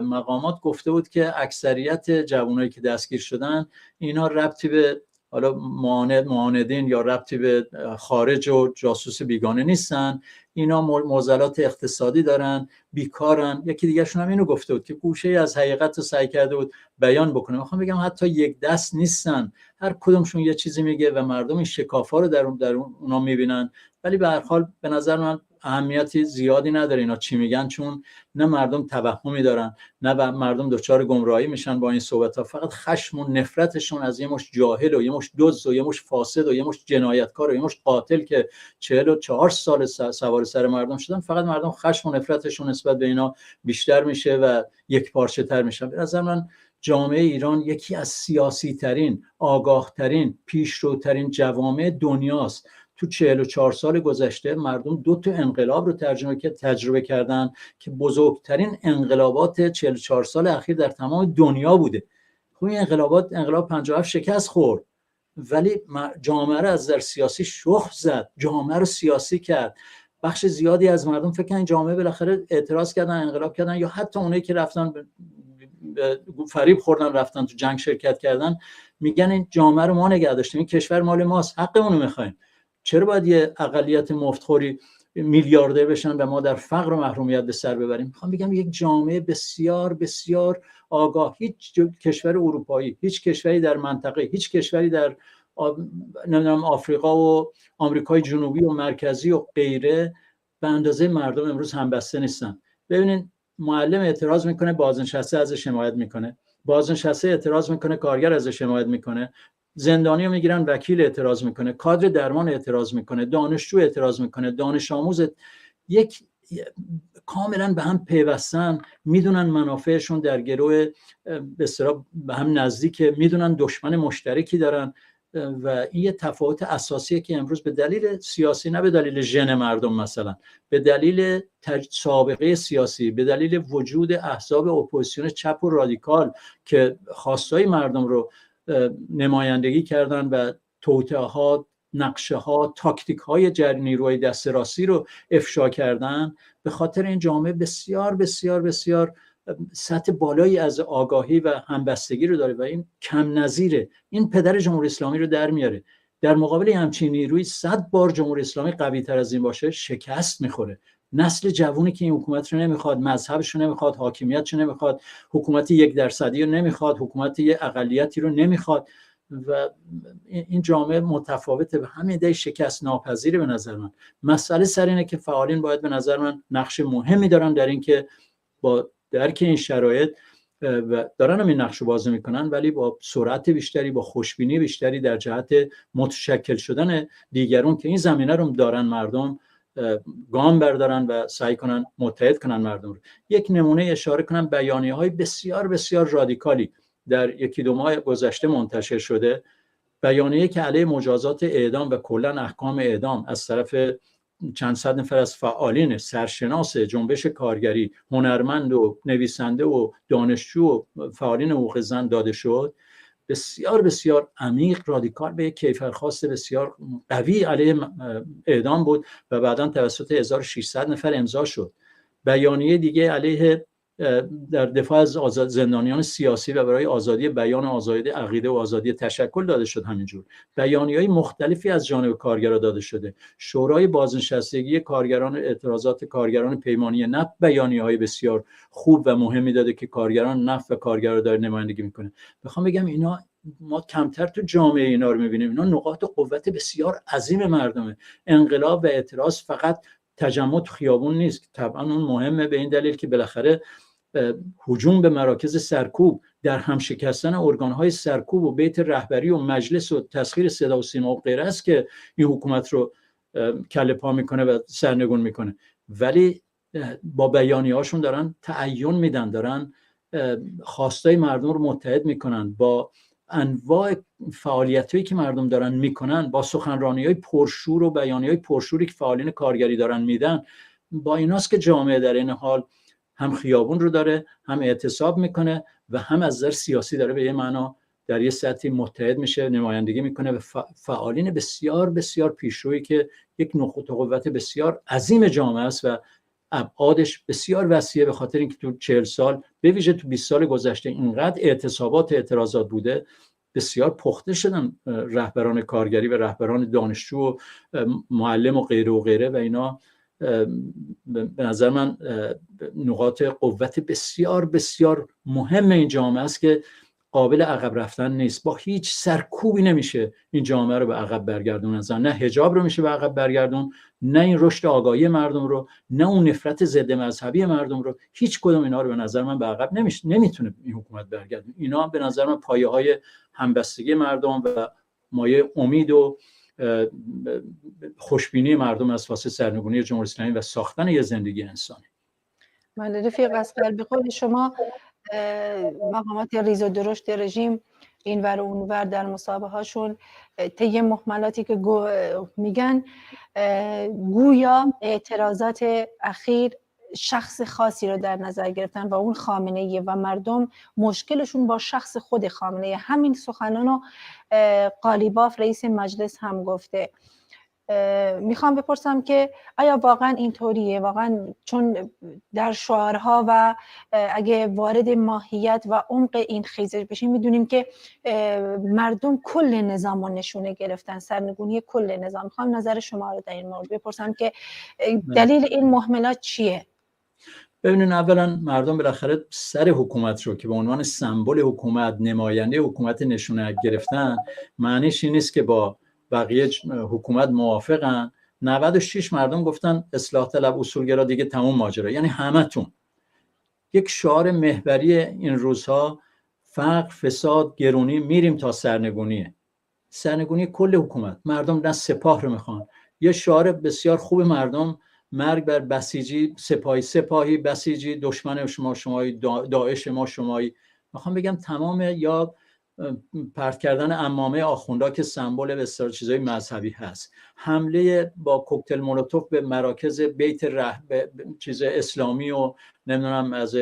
مقامات گفته بود که اکثریت جوانایی که دستگیر شدن اینا ربطی به حالا معاندین یا ربطی به خارج و جاسوس بیگانه نیستن، اینا معضلات اقتصادی دارن، بیکارن. یکی دیگه شون هم اینو گفته بود که گوشه از حقیقت رو سعی کرده بود بیان بکنه. میخوام بگم حتی یک دست نیستن، هر کدومشون یه چیزی میگه و مردم این شکافا رو در اونا میبینن. ولی به هر حال به نظر من اهمیتی زیادی نداره اینا چی میگن، چون نه مردم توهمی دارن نه مردم دچار گمراهی میشن با این صحبت‌ها. فقط خشم و نفرتشون از یه مش جاهل و یه مش دزد و یه مش فاسد و یه مش جنایتکار و یه مش قاتل که 44 سال سوار سر مردم شدن، فقط مردم خشم و نفرتشون نسبت به اینا بیشتر میشه و یک پارچه تر میشن. به نظر من جامعه ایران یکی از سیاسی ترین، آگاه ترین، پیشروترین جوامع دنیاست. تو 44 سال گذشته مردم 2 انقلاب رو تجربه کردن که بزرگترین انقلابات 44 سال اخیر در تمام دنیا بوده. خب این انقلاب 57 شکست خورد، ولی جامعه رو از نظر سیاسی شخم زد، جامعه رو سیاسی کرد. بخش زیادی از مردم فکر کنن جامعه بالاخره اعتراض کردن، انقلاب کردن، یا حتی اونایی که رفتن فریب خوردن رفتن تو جنگ شرکت کردن، میگن این جامعه رو ما نگه داشتیم، این کشور مال ماست، حقمون رو میخوایم. چرا باید یه اقلیت مفتخوری میلیاردر بشن و ما در فقر و محرومیت به سر ببریم؟ میخوام بگم یک جامعه بسیار بسیار آگاه، هیچ کشور اروپایی، هیچ کشوری در منطقه، هیچ کشوری در نمیدونم آفریقا و آمریکای جنوبی و مرکزی و غیره به اندازه مردم امروز همبسته نیستن. ببینید معلم اعتراض میکنه، بازنشسته ازش حمایت میکنه، بازنشسته اعتراض میکنه، کارگر ازش حمایت میکنه، زندانی رو میگیرن، وکیل اعتراض میکنه، کادر درمان اعتراض میکنه، دانشجو اعتراض میکنه، دانش آموز. یک کاملا به هم پیوستن، میدونن منافعشون در گروه به اصطلاح به هم نزدیکه، میدونن دشمن مشترکی دارن و این یه تفاوت اساسیه که امروز به دلیل سیاسی، نه به دلیل ژن مردم، مثلا به دلیل سابقه سیاسی، به دلیل وجود احزاب اپوزیسیون چپ و رادیکال که خواستای مردم رو نمایندگی کردن و توطئه‌ها، نقشه‌ها، تاکتیک‌های نیروهای دست راستی رو افشا کردن، به خاطر این جامعه بسیار بسیار بسیار سطح بالایی از آگاهی و همبستگی رو داره و این کم نظیره. این پدر جمهوری اسلامی رو در میاره. در مقابل همچین نیروی 100 بار جمهوری اسلامی قوی تر از این باشه شکست میخوره. نسل جوونی که این حکومت رو نمیخواد، مذهبش رو نمیخواد، حاکمیتش رو نمیخواد، حکومت 1% رو نمیخواد، حکومت یه اقلیتی رو نمیخواد و این جامعه متفاوته. به همین دلیل شکست ناپذیره به نظر من. مسئله سر اینه که فعالین باید به نظر من نقش مهمی دارن در این که با درک این شرایط و دارن هم این نقش رو بازی میکنن، ولی با سرعت بیشتری، با خوشبینی بیشتری در جهت متشکل شدن دیگرون که این زمینه رو دارن مردم گام بردارن و سعی کنن متحد کنن مردم رو. یک نمونه اشاره کنم، بیانیه‌های بسیار بسیار رادیکالی در یکی دو ماه گذشته منتشر شده. بیانیه که علیه مجازات اعدام و کلا احکام اعدام از طرف چند صد نفر از فعالین سرشناس جنبش کارگری، هنرمند و نویسنده و دانشجو و فعالین حقوق زن داده شد، بسیار بسیار عمیق، رادیکال، به یک کیفرخواست بسیار قوی علیه اعدام بود و بعداً توسط 1600 نفر امضا شد. بیانیه دیگه علیه در دفاع از زندانیان سیاسی و برای آزادی بیان، آزادی عقیده و آزادی تشکل داده شد. همینجور بیانیه‌های مختلفی از جانب کارگران داده شده. شورای بازنشستگی کارگران، اعتراضات کارگران پیمانی نفت بیانیه‌های بسیار خوب و مهمی داده که کارگران نفت و کارگران داره نمایندگی میکنه. بخوام بگم اینا ما کمتر تو جامعه اینا رو میبینیم. اینا نقاط قوت بسیار عظیم مردمه. انقلاب و اعتراض فقط تجمع تو خیابون نیست، طبعا اون مهمه به این دلیل که بالاخره هجوم به مراکز سرکوب، در هم شکستن ارگان‌های سرکوب و بیت رهبری و مجلس و تسخیر صدا و سیما و غیره است که این حکومت رو کله پا میکنه و سرنگون میکنه. ولی با بیانیه‌هاشون دارن تعین میدن، دارن خواستای مردم رو متحد میکنن، با انواع فعالیتایی که مردم دارن میکنن، با سخنرانی‌های پرشور و بیانیه‌های پرشوری که فعالین کارگری دارن میدن، با ایناست که جامعه در این حال هم خیابون رو داره، هم اعتصاب میکنه و هم از نظر سیاسی داره به یه معنا در یه سطحی متحد میشه، نمایندگی میکنه و فعالین بسیار بسیار پیشرویی که یک نقطه قوت بسیار عظیم جامعه است و ابعادش بسیار وسیعه، به خاطر اینکه تو 40 سال به ویژه تو 20 سال گذشته اینقدر اعتصابات اعتراضات بوده. بسیار پخته شدن رهبران کارگری و رهبران دانشجو و معلم و غیره و غیره و اینا به نظر من نقاط قوت بسیار بسیار مهم این جامعه است که قابل عقب رفتن نیست. با هیچ سرکوبی نمیشه این جامعه رو به عقب برگردون. نه حجاب رو میشه به عقب برگردون، نه این رشد آگاهی مردم رو، نه اون نفرت ضد مذهبی مردم رو. هیچ کدوم اینا رو به نظر من به عقب نمیتونه این حکومت برگردون. اینا به نظر من پایه‌های همبستگی مردم و مایه امید و خوشبینی مردم از فاصله سرنگونی جمهوری اسلامی و ساختن یه زندگی انسانی. من رفیق اسقر، به قول شما مقامات ریز و درشت رژیم این ور و اون ور در مصاحبه هاشون طی مهملاتی که میگن گویا اعتراضات اخیر شخص خاصی رو در نظر گرفتن و اون خامنه‌ای و مردم مشکلشون با شخص خود خامنه‌ای. همین سخنانو قالیباف رئیس مجلس هم گفته. میخوام بپرسم که آیا واقعا اینطوریه؟ واقعا چون در شعارها و اگه وارد ماهیت و عمق این خیزش بشیم میدونیم که مردم کل نظام رو نشونه گرفتن، سرنگونی کل نظام. میخوام نظر شما رو در این مورد بپرسم که دلیل این مهملات چیه؟ ببینید، اولا مردم بالاخره سر حکومت رو که به عنوان سمبل حکومت، نماینده حکومت نشونه گرفتن، معنیش این نیست که با بقیه حکومت موافقن. 96 مردم گفتن اصلاح طلب، اصولگرا، دیگه تموم ماجرا. یعنی همتون. یک شعار محوری این روزها فقر، فساد، گرونی، میریم تا سرنگونیه. سرنگونی کل حکومت. مردم نه سپاه رو میخوان. یه شعار بسیار خوب مردم، مرگ بر بسیجی، سپاهی بسیجی، دشمن شمایی، داعش ما شمایی. میخوام بگم تمام، یا پرت کردن عمامه آخوندا که سمبل به اصطلاح چیزای مذهبی هست، حمله با کوکتل مولوتوف به مراکز بیت چیز اسلامی و نمیدونم از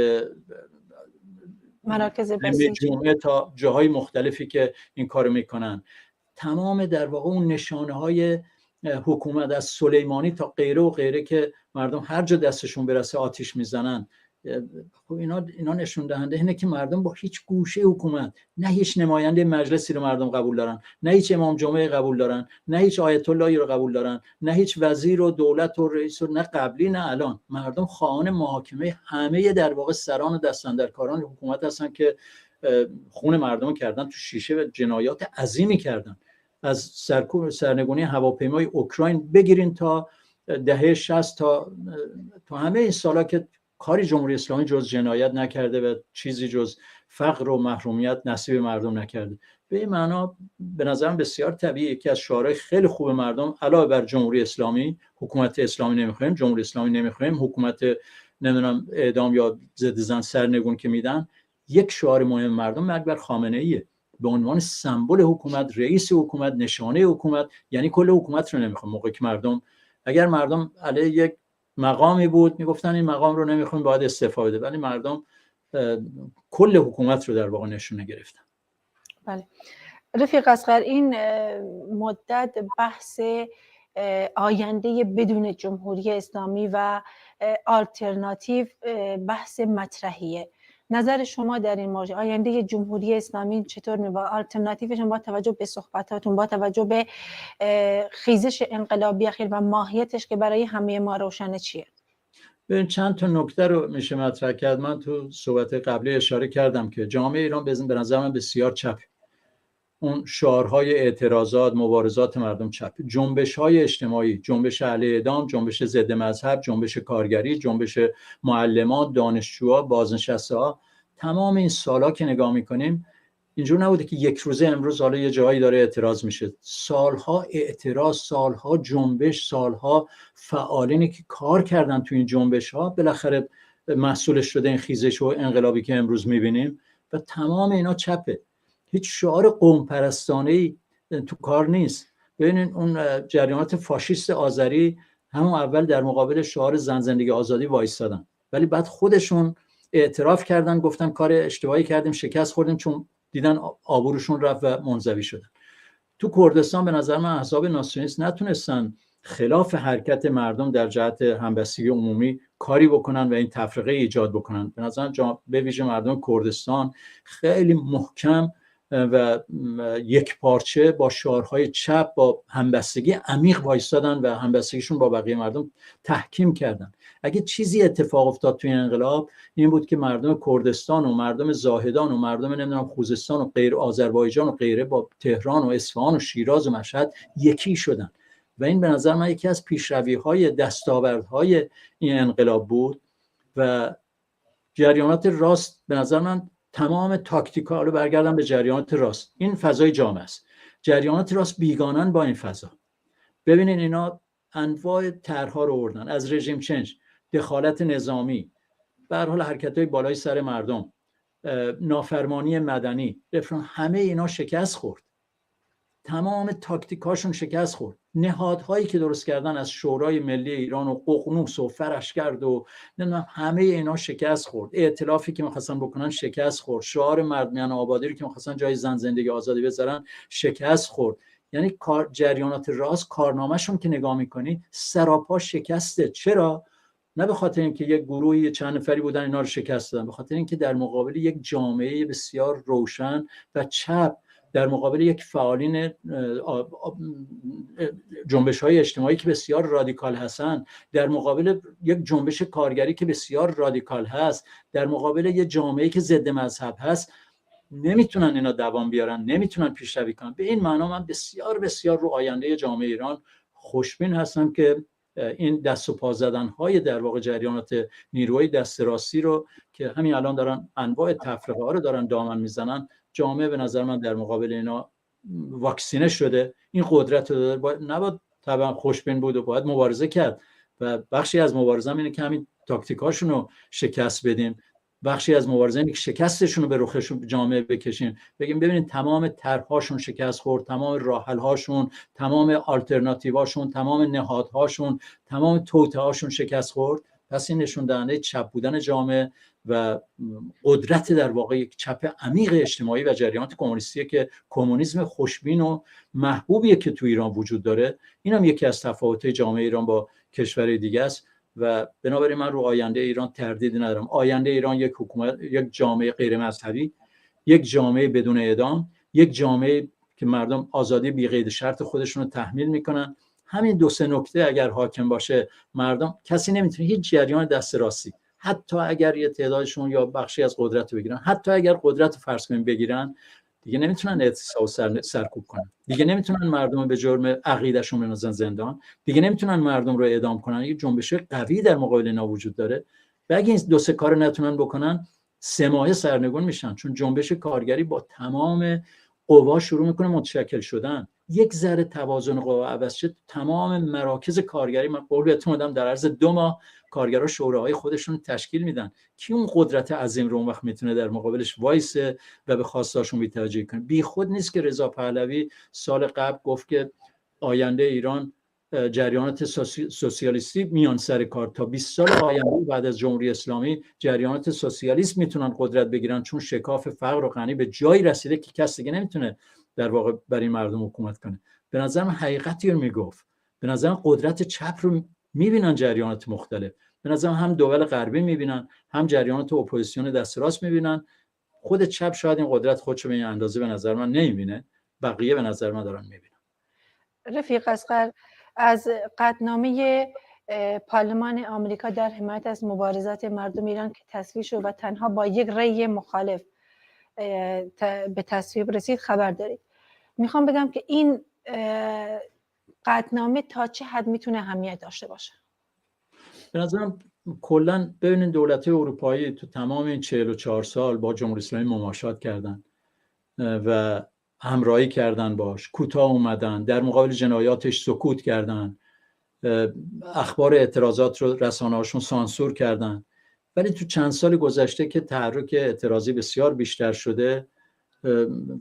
مراکز بسیجی تا جاهای مختلفی که این کارو میکنن، تمام در واقع اون نشانه های حکومت از سلیمانی تا غیره و غیره که مردم هر جا دستشون برسه آتیش میزنن. خب اینا نشون دهنده اینه که مردم با هیچ گوشه حکومت، نه هیچ نماینده مجلسی رو مردم قبول دارن، نه هیچ امام جمعه قبول دارن، نه هیچ آیت اللهی رو قبول دارن، نه هیچ وزیر و دولت و رئیس، نه قبلی نه الان. مردم خواهان محاکمه همه در واقع سران و دستاندرکاران حکومت هستن که خون مردم کردن تو شیشه و جنایات عظیمی کردن. از سرنگونی هواپیمای اوکراین بگیرین تا دهه 60 تا همه این سالا که کاری جمهوری اسلامی جز جنایت نکرده و چیزی جز فقر و محرومیت نصیب مردم نکرده. به این معنا به نظرم بسیار طبیعیه که از شعارهای خیلی خوب مردم علاوه بر جمهوری اسلامی، حکومت اسلامی نمیخوایم، جمهوری اسلامی نمیخوایم، حکومت نمیدونم اعدام یا ضد زن سرنگون که میدن، یک شعار مهم مردم مرگ بر خامنه ایه به عنوان سمبل حکومت، رئیس حکومت، نشانه حکومت. یعنی کل حکومت رو نمیخوام. موقعی که مردم، اگر مردم علیه یک مقامی بود میگفتن این مقام رو نمیخوام باید استعفا بده، ولی مردم کل حکومت رو در واقع نشونه گرفتن. بله رفیق اصغر، این مدت بحث آینده بدون جمهوری اسلامی و آلترناتیو بحث مطرحیه. نظر شما در این مورد، آینده جمهوری اسلامی چطور می‌بینید؟ آلترناتیوش با توجه به صحبتاتون، با توجه به خیزش انقلابی اخیر و ماهیتش که برای همه ما روشنه چیه؟ ببین چند تا نکته رو میشه مطرح کرد. من تو صحبت قبلی اشاره کردم که جامعه ایران به نظر من بسیار چپ. اون شعارهای اعتراضات، مبارزات مردم چپ، جنبش‌های اجتماعی، جنبش علیه اعدام، جنبش ضد مذهب، جنبش کارگری، جنبش معلمان، دانشجوها، بازنشسته‌ها، تمام این سالا که نگاه می‌کنیم اینجور نبوده که یک روزه امروز حالا یه جایی داره اعتراض میشه. سالها اعتراض، سالها جنبش، سالها فعالینی که کار کردن تو این جنبش‌ها بالاخره محصولش شده این خیزش و انقلابی که امروز می‌بینیم و تمام اینا چپه. هیچ شعار قوم پرستانه‌ای تو کار نیست. ببینید اون جریانات فاشیست آذری همون اول در مقابل شعار زن زندگی آزادی وایستادن، ولی بعد خودشون اعتراف کردن، گفتن کار اشتباهی کردیم، شکست خوردیم، چون دیدن آبروشون رفت و منزوی شدن. تو کردستان به نظر من احزاب ناسیونالیست نتونستن خلاف حرکت مردم در جهت همبستگی عمومی کاری بکنن و این تفرقه ایجاد بکنن. به نظر به ویژه مردم کردستان خیلی محکم و یک پارچه با شعارهای چپ با همبستگی عمیق وایستادن و همبستگیشون با بقیه مردم تحکیم کردن. اگه چیزی اتفاق افتاد توی انقلاب این بود که مردم کردستان و مردم زاهدان و مردم نمیدونم خوزستان و غیر آذربایجان و غیره با تهران و اصفهان و شیراز و مشهد یکی شدن و این به نظر من یکی از پیشروی‌های دستاوردهای این انقلاب بود. و جریانات راست به نظر من تمام تاکتیکا، حالا برگردم به جریانات راست، این فضای جامعه است. جریانات راست بیگانن با این فضا. ببینین اینا انواع طرح‌ها رو آوردن، از رژیم چنج، دخالت نظامی، به هر حال حرکت‌های بالای سر مردم، نافرمانی مدنی، همه اینا شکست خورد. تمام تاکتیکاشون شکست خورد. نهادهایی که درست کردن از شورای ملی ایران و ققنوس و فرشگرد و همه اینا شکست خورد. ائتلافی که می‌خواستن بکنن شکست خورد. شعار مردمیان آبادی رو که می‌خواستن جای زن زندگی آزادی بذارن شکست خورد. یعنی جریانات راست کارنامه‌شون که نگاه می‌کنی سراپا شکسته. چرا؟ نه به خاطر اینکه یک گروهی چند نفری بودن اینا رو شکست دادن، به خاطر اینکه در مقابل یک جامعه بسیار روشن و چپ، در مقابل یک فعالین جنبش‌های اجتماعی که بسیار رادیکال هستن، در مقابل یک جنبش کارگری که بسیار رادیکال هست، در مقابل یک جامعه‌ای که ضد مذهب هست، نمیتونن اینا دوام بیارن، نمیتونن پیشروی کنن. به این معنا من بسیار بسیار رو آینده جامعه ایران خوشبین هستم که این دست و پا زدن‌های در واقع جریانات نیروهای دست راستی رو که همین الان دارن انواع تفرقه‌ها رو دارن دامن میزنن، جامعه به نظر من در مقابل اینا واکسینه شده، این قدرت رو داره. نباید طبعا خوشبین بود و باید مبارزه کرد و بخشی از مبارزه اینه که همین تاکتیکاشون رو شکست بدیم، بخشی از مبارزه اینه که شکستشون رو به رخشون جامعه بکشیم، بگیم ببینید تمام طرح‌هاشون شکست خورد، تمام راه‌حل‌هاشون، تمام آلترناتیوهاشون، تمام نهادهاشون، تمام توطئه‌هاشون شکست خورد. پس این نشون دهنده چپ بودن جامعه و قدرت در واقع یک چپ عمیق اجتماعی و جریانات کمونیستی که کمونیسم خوشبین و محبوبیه که تو ایران وجود داره. اینم یکی از تفاوت‌های جامعه ایران با کشور دیگه است و بنابراین من رو آینده ایران تردیدی ندارم. آینده ایران یک حکومت، یک جامعه غیر مذهبی، یک جامعه بدون اعدام، یک جامعه که مردم آزادی بی قید شرط خودشون رو تحمیل میکنن. همین دو سه نکته اگر حاکم باشه، مردم، کسی نمیتونه، هیچ جریان دست راستی، حتی اگر یه تعدادشون یا بخشی از قدرت رو بگیرن، حتی اگر قدرت فرض کنیم بگیرن، دیگه نمیتونن اعتصاب سرکوب کنن، دیگه نمیتونن مردم به جرم عقیدهشون بندازن زندان، دیگه نمیتونن مردم رو اعدام کنن. یه جنبش قوی در مقابل اینا وجود داره و اگه این دو سه کار نتونن بکنن 3 ماه سرنگون میشن، چون جنبش کارگری با تمام قوا شروع میکنه متشکل شدن. یک ذره توازن قوا عوض شد، تمام مراکز کارگری، من قول بهتون میدم در عرض 2 ماه کارگرها شوراهای خودشون تشکیل میدن. کی اون قدرت عظیم رو اون وقت میتونه در مقابلش وایسه و به خواستاشون بی‌توجهی کنه؟ بی خود نیست که رضا پهلوی سال قبل گفت که آینده ایران جریانات سوسیالیستی میان سر کار. تا 20 سال آینده بعد از جمهوری اسلامی جریانات سوسیالیست میتونن قدرت بگیرن، چون شکاف فقر و غنی به جایی رسیده که کسی دیگه نمیتونه در واقع بر این مردم حکومت کنه. به نظر من حقیقتی رو میگفت. به نظر من قدرت چپ رو میبینن جریانات مختلف. به نظر من هم دول غربی میبینن، هم جریانات اپوزیسیون دست راست میبینن. خود چپ شاید این قدرت خودشو به این اندازه به نظر من نمیبینه، بقیه به نظر من دارن میبینن. رفیق اصغر، از قطعنامه پارلمان آمریکا در حمایت از مبارزات مردم ایران که تصویب شد و تنها با یک رأی مخالف به تصویب رسید خبر دارید. میخوام بگم که این قطعنامه تا چه حد میتونه اهمیت داشته باشه؟ به نظرم کلا ببینید دولت‌های اروپایی تو تمام این 44 سال با جمهوری اسلامی مماشات کردن و همراهی کردن باش، کوتاه اومدن، در مقابل جنایاتش سکوت کردن، اخبار اعتراضات رو رسانه‌هاشون سانسور کردن. ولی تو چند سال گذشته که تحرک اعتراضی بسیار بیشتر شده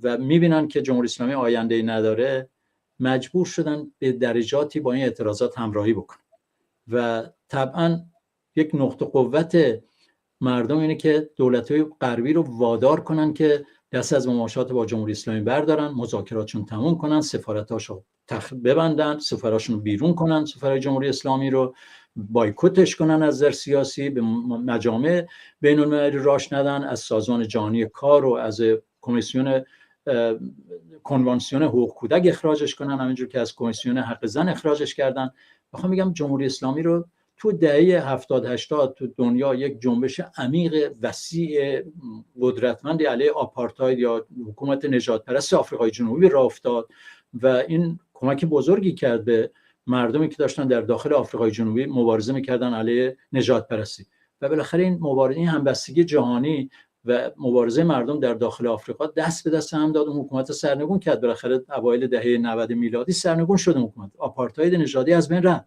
و میبینن که جمهوری اسلامی آینده‌ای نداره، مجبور شدن به درجاتی با این اعتراضات همراهی بکنن و طبعا یک نقطه قوت مردم اینه که دولت‌های غربی رو وادار کنن که دست از مماشات با جمهوری اسلامی بردارن، مذاکراتشون تموم کنن، سفارتاشو ببندن، سفراشون بیرون کنن، سفرهای جمهوری اسلامی رو بایکوتش کنن، از نظر سیاسی به مجامع بین‌المللی راش ندن، از سازمان جهانی کار و از کنوانسیون حقوق کودک اخراجش کنن، همینجور که از کمیسیون حق زن اخراجش کردن. میخوام بگم جمهوری اسلامی رو تو دهه 70-80 تو دنیا یک جنبش عمیق وسیع قدرتمندی علیه آپارتاید یا حکومت نژاد پرست آفریقای جنوبی راه افتاد و این کمک بزرگی کرد به مردمی که داشتن در داخل آفریقای جنوبی مبارزه میکردن علیه نژاد پرستی. و بالاخره این مبارزه، این همبستگی جهانی و مبارزه مردم در داخل آفریقا دست به دست هم داد. حکومت سرنگون کرد. بالاخره اوایل دهه 90 میلادی سرنگون شد حکومت. آپارتاید نژادی از بین رفت.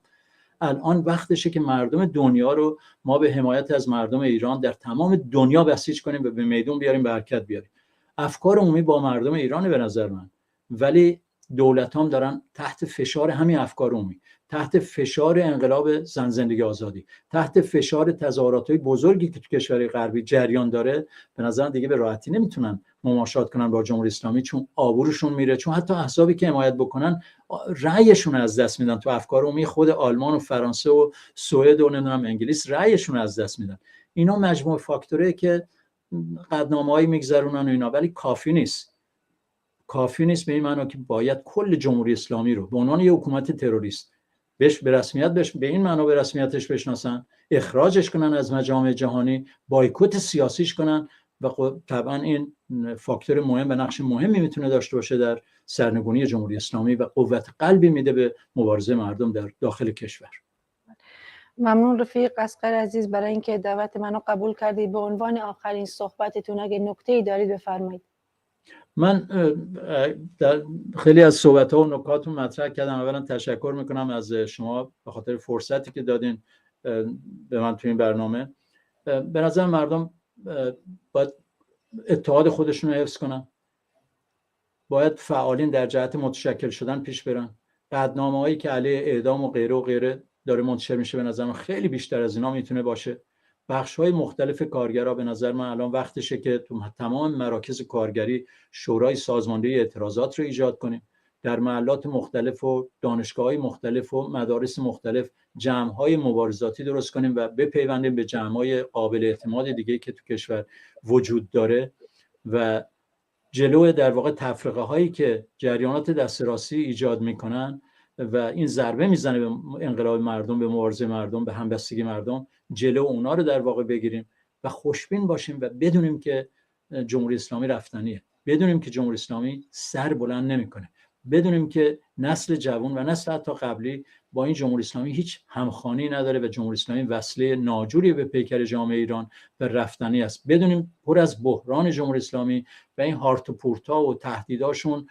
الان وقتشه که مردم دنیا رو ما به حمایت از مردم ایران در تمام دنیا بسیج کنیم و به میدون بیاریم، به حرکت بیاریم. افکار عمومی با مردم ایران به نظر من، ولی دولت هم دارن تحت فشار همین افکار عمومی، تحت فشار انقلاب زن زندگی آزادی، تحت فشار تظاهرات‌های بزرگی که تو کشورهای غربی جریان داره، به نظر دیگه به راحتی نمیتونن مماشات کنن با جمهوری اسلامی، چون آبروشون میره، چون حتی احزابی که حمایت بکنن رأیشون از دست میدن. تو افکار عمومی خود آلمان و فرانسه و سوئد و نمیدونم انگلیس رأیشون از دست میدن. اینا مجموع فاکتوره که قطعنامه‌ای میگذرونن و اینا، ولی کافی نیست. کافی نیست به این معنی که باید کل جمهوری اسلامی رو به عنوان یک حکومت تروریست به رسمیت به این معنا به رسمیتش بشناسن، اخراجش کنن از مجامع جهانی، بایکوت سیاسیش کنن و طبعا این فاکتور مهم و نقش مهمی میتونه داشته باشه در سرنگونی جمهوری اسلامی و قوت قلبی میده به مبارزه مردم در داخل کشور. ممنون رفیق اصغر عزیز برای اینکه دعوت منو قبول کردید. به عنوان آخرین صحبتتون اگه نکته‌ای دارید بفرمایید. من در خیلی از صحبت‌ها و نکاتون مطرح کردم. اولا تشکر میکنم از شما به خاطر فرصتی که دادین به من تو این برنامه. به نظر مردم باید اتحاد خودشون رو حفظ کنن، باید فعالین در جهت متشکل شدن پیش برن. قطعنامه‌هایی که علیه اعدام و غیره و غیره داره منتشر میشه به نظر من خیلی بیشتر از اینا میتونه باشه. بخش‌های مختلف کارگرها به نظر من الان وقتشه که تو تمام مراکز کارگری شورای سازماندهی اعتراضات رو ایجاد کنیم، در محلات مختلف و دانشگاه‌های مختلف و مدارس مختلف جمع‌های مبارزاتی درست کنیم و بپیوندیم به جمع‌های قابل اعتماد دیگه‌ای که تو کشور وجود داره و جلوی در واقع تفرقه‌هایی که جریانات دست راستی ایجاد می‌کنن و این ضربه میزنه به انقلاب مردم، به مبارزه مردم، به همبستگی مردم، جلو اونا رو در واقع بگیریم و خوشبین باشیم و بدونیم که جمهوری اسلامی رفتنیه، بدونیم که جمهوری اسلامی سر بلند نمیکنه. بدونیم که نسل جوان و نسل حتی قبلی با این جمهوری اسلامی هیچ همخوانی نداره و جمهوری اسلامی وسیله ناجوری به پیکر جامعه ایران به رفتنی است. بدونیم پر از بحران جمهوری اسلامی و این هارت و پورتا و تهدیداشون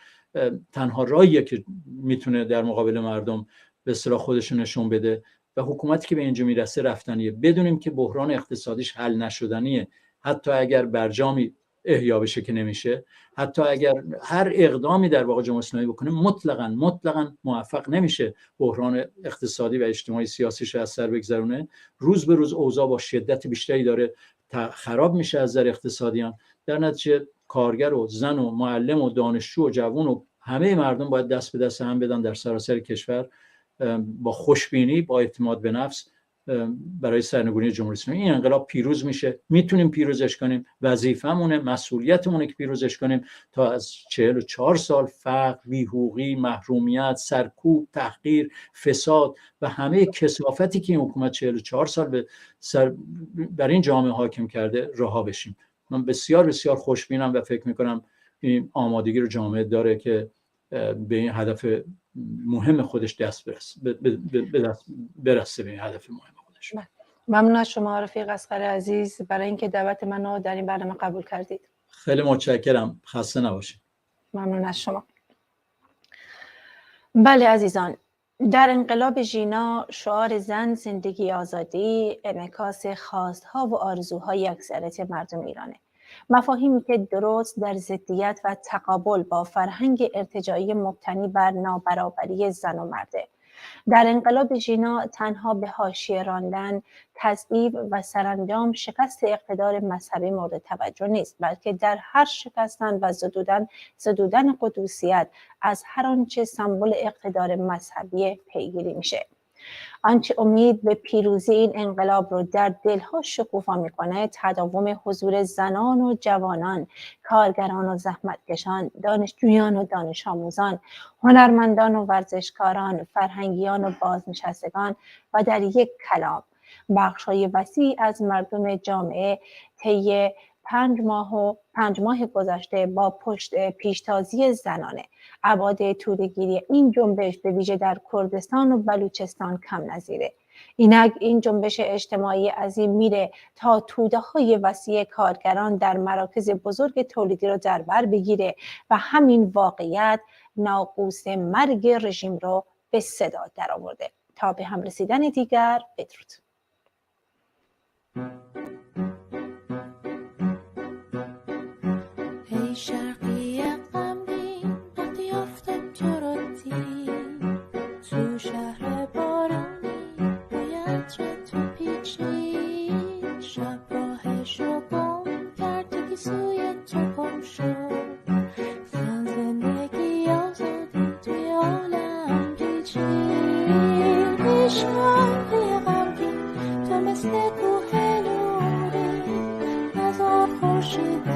تنها راهیه که میتونه در مقابل مردم به اصطلاح خودش نشون بده و حکومتی که به اینجا میرسه رفتنیه. بدونیم که بحران اقتصادیش حل نشدنیه، حتی اگر برجامی احیا بشه که نمیشه، حتی اگر هر اقدامی در واقع جمهوری اسلامی بکنه مطلقاً موفق نمیشه بحران اقتصادی و اجتماعی سیاسیش از سر بگذرونه. روز به روز اوضاع با شدت بیشتری داره خراب میشه از نظر اقتصادی هم. در نتیجه کارگر و زن و معلم و دانشجو و جوان و همه مردم باید دست به دست هم بدن در سراسر کشور با خوشبینی، با اعتماد به نفس برای سرنگونی جمهوری اسلامی. این انقلاب پیروز میشه، میتونیم پیروزش کنیم، وظیفه‌مونه، مسئولیتمونه که پیروزش کنیم تا از 44 سال فقر، بی‌حقوقی، محرومیت، سرکوب، تحقیر، فساد و همه کثافتی که این حکومت 44 سال بر این جامعه حاکم کرده رها بشیم. من بسیار بسیار خوشبینم و فکر میکنم این آمادگی رو جامعه داره که به این هدف مهم خودش دست برسه به این هدف مهم خودش. ممنون از شما رفیق اصغر عزیز برای اینکه دعوت منو در این برنامه قبول کردید. خیلی متشکرم، خسته نباشید. ممنون از شما. بله عزیزان، در انقلاب ژینا شعار زن، زندگی، آزادی انعکاس خواستها و آرزوهای اکثریت مردم ایرانه. مفاهیمی که درست در ضدیت و تقابل با فرهنگ ارتجاعی مبتنی بر نابرابری زن و مرده. در انقلاب ژینا تنها به حاشیه راندن، تضعیف و سرانجام شکست اقتدار مذهبی مورد توجه نیست، بلکه در هر شکستن و زدودن قدوسیت از هر آنچه سمبل اقتدار مذهبی پیگیری میشه. آنچه امید به پیروزی این انقلاب رو در دلها شکوفا میکنه تداوم حضور زنان و جوانان، کارگران و زحمتکشان، دانشجویان و دانش آموزان، هنرمندان و ورزشکاران، فرهنگیان و بازنشستگان و در یک کلام بخش‌های وسیع از مردم جامعه طی 5 ماه گذشته با پیشتازی زنانه. ابعاد توده‌گیری این جنبش به ویژه در کردستان و بلوچستان کم نظیره. اینک این جنبش اجتماعی عظیم میره تا توده‌های وسیع کارگران در مراکز بزرگ تولیدی رو در بر بگیره و همین واقعیت ناقوس مرگ رژیم رو به صدا در آورده. تا به هم رسیدن دیگر، بدرود. ای شرقی غمگین وقتی آفتاب تو رو دید تو شهر بارونی باید تو پیچید شب راهش رو گم کرد تو گیسوی تو گم شد زن زندگی آزادی توی عالم پیچید ای شرقی غمگین تو مثل کوه نوری نزار خورشید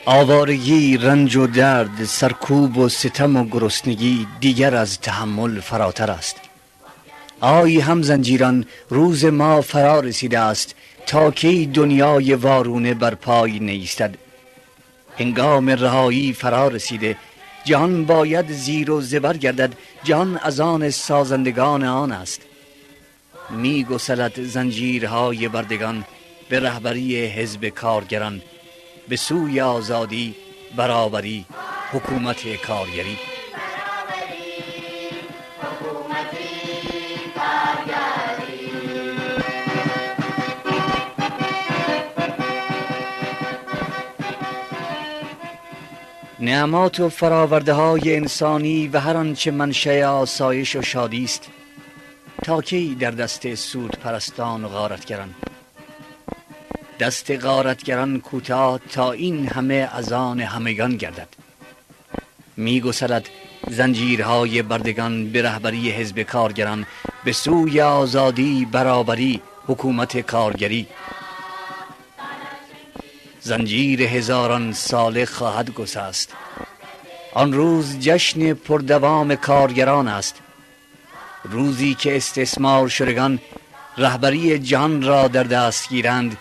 آوارگی، رنج و درد، سرکوب و ستم و گرسنگی دیگر از تحمل فراتر است. آی هم زنجیران، روز ما فرا رسیده است، تا کی دنیای وارونه بر پای نیستد. هنگام رهایی فرا رسیده، جهان باید زیر و زبر گردد. جهان از آن سازندگان آن است. می گسلد زنجیرهای بردگان به رهبری حزب کارگران، به سوی آزادی، برابری، حکومت کارگری. نعمات و فراورده های انسانی و هر آنچه منشأ آسایش و شادی است، تا کی در دست سود پرستان و غارتگران؟ دست غارتگران کوتاه تا این همه از آن همگان گردد. می گسلد زنجیرهای بردگان به رهبری حزب کارگران، به سوی آزادی، برابری، حکومت کارگری. زنجیر هزاران ساله خواهد گسست. آن روز جشن پردوام کارگران است، روزی که استثمار شدگان رهبری جهان را در دست گیرند.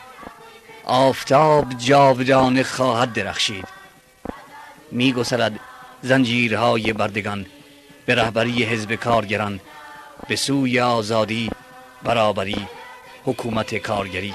آفتاب جاودانه خواهد درخشید. می گسلد زنجیرهای بردگان به رهبری حزب کارگران، به سوی آزادی، برابری، حکومت کارگری.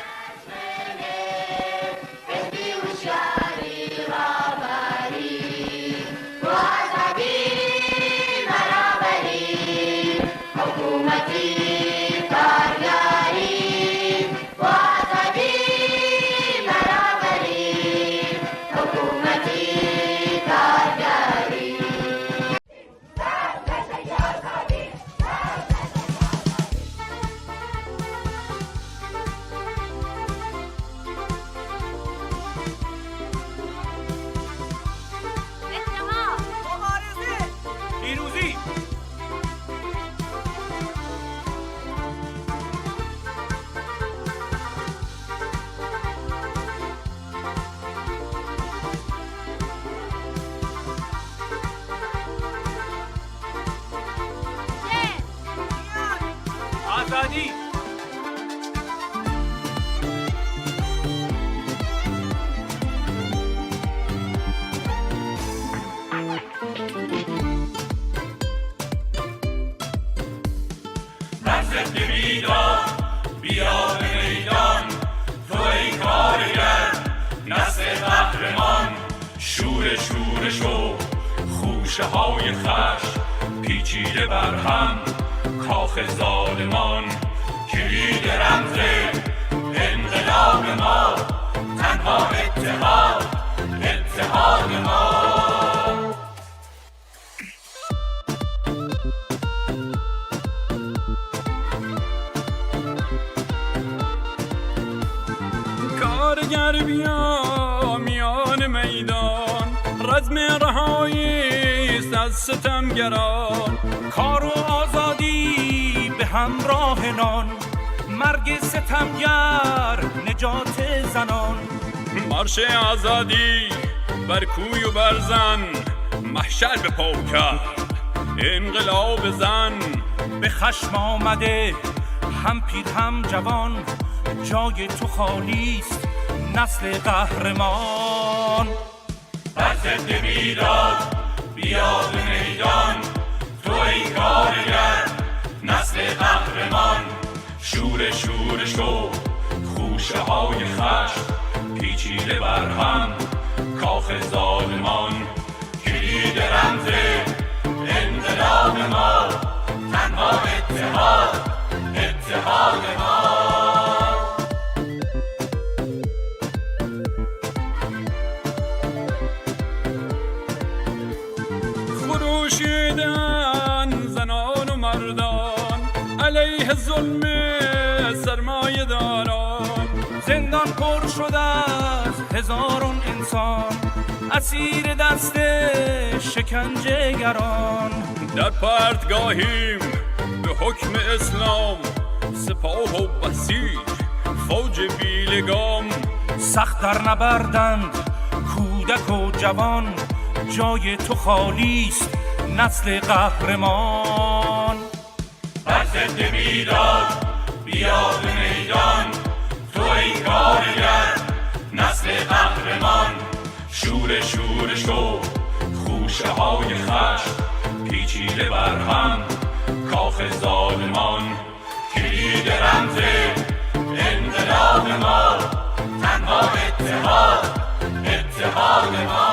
آزادی. بر ضد بیدار بیا به میدان، تو ای کارگر نسل قهرمان. شور شو خوشه های خشم پیچیده بر هم، کاخ ظالمان. کلید رمز انقلاب ما، تنها اتحاد ما. کارگر بیا میان میدان، رزم رهایی از ستمگران. کار و آزادی به همراه نان، مرگ ستمگر نجات زنان. مارش آزادی بر کوی و برزن، محشر به پا کرد انقلاب زن. به خشم آمده هم پیر هم جوان، جای تو خالیست نسل قهرمان. بر ضد بیداد بیا به میدان، تو ای کارگر نسل قهرمان. شور شو خوشه های خشم پیچیده بر هم، کاخ ظالمان. کلید رمز انقلاب ما، تنها اتحاد ما. خروشیدن زنان و مردان علیه ظلم سرمایه داران. زندان پر شده از هزاران انسان، اسیر دست شکنجه گران. در پرتگاهیم به حکم اسلام، سپاه و بسیج فوج بیلگام. سخت در نبردند کودک و جوان، جای تو خالیست نسل قهرمان. بر ضد ضد بیداد بیاد میدان، تو ای کارگر نسل قهرمان. شور شور شو خوشه های خشم پیچیده برهم، کاخ ظالمان کلید رمز انقلاب ما، تنها اتحاد ما.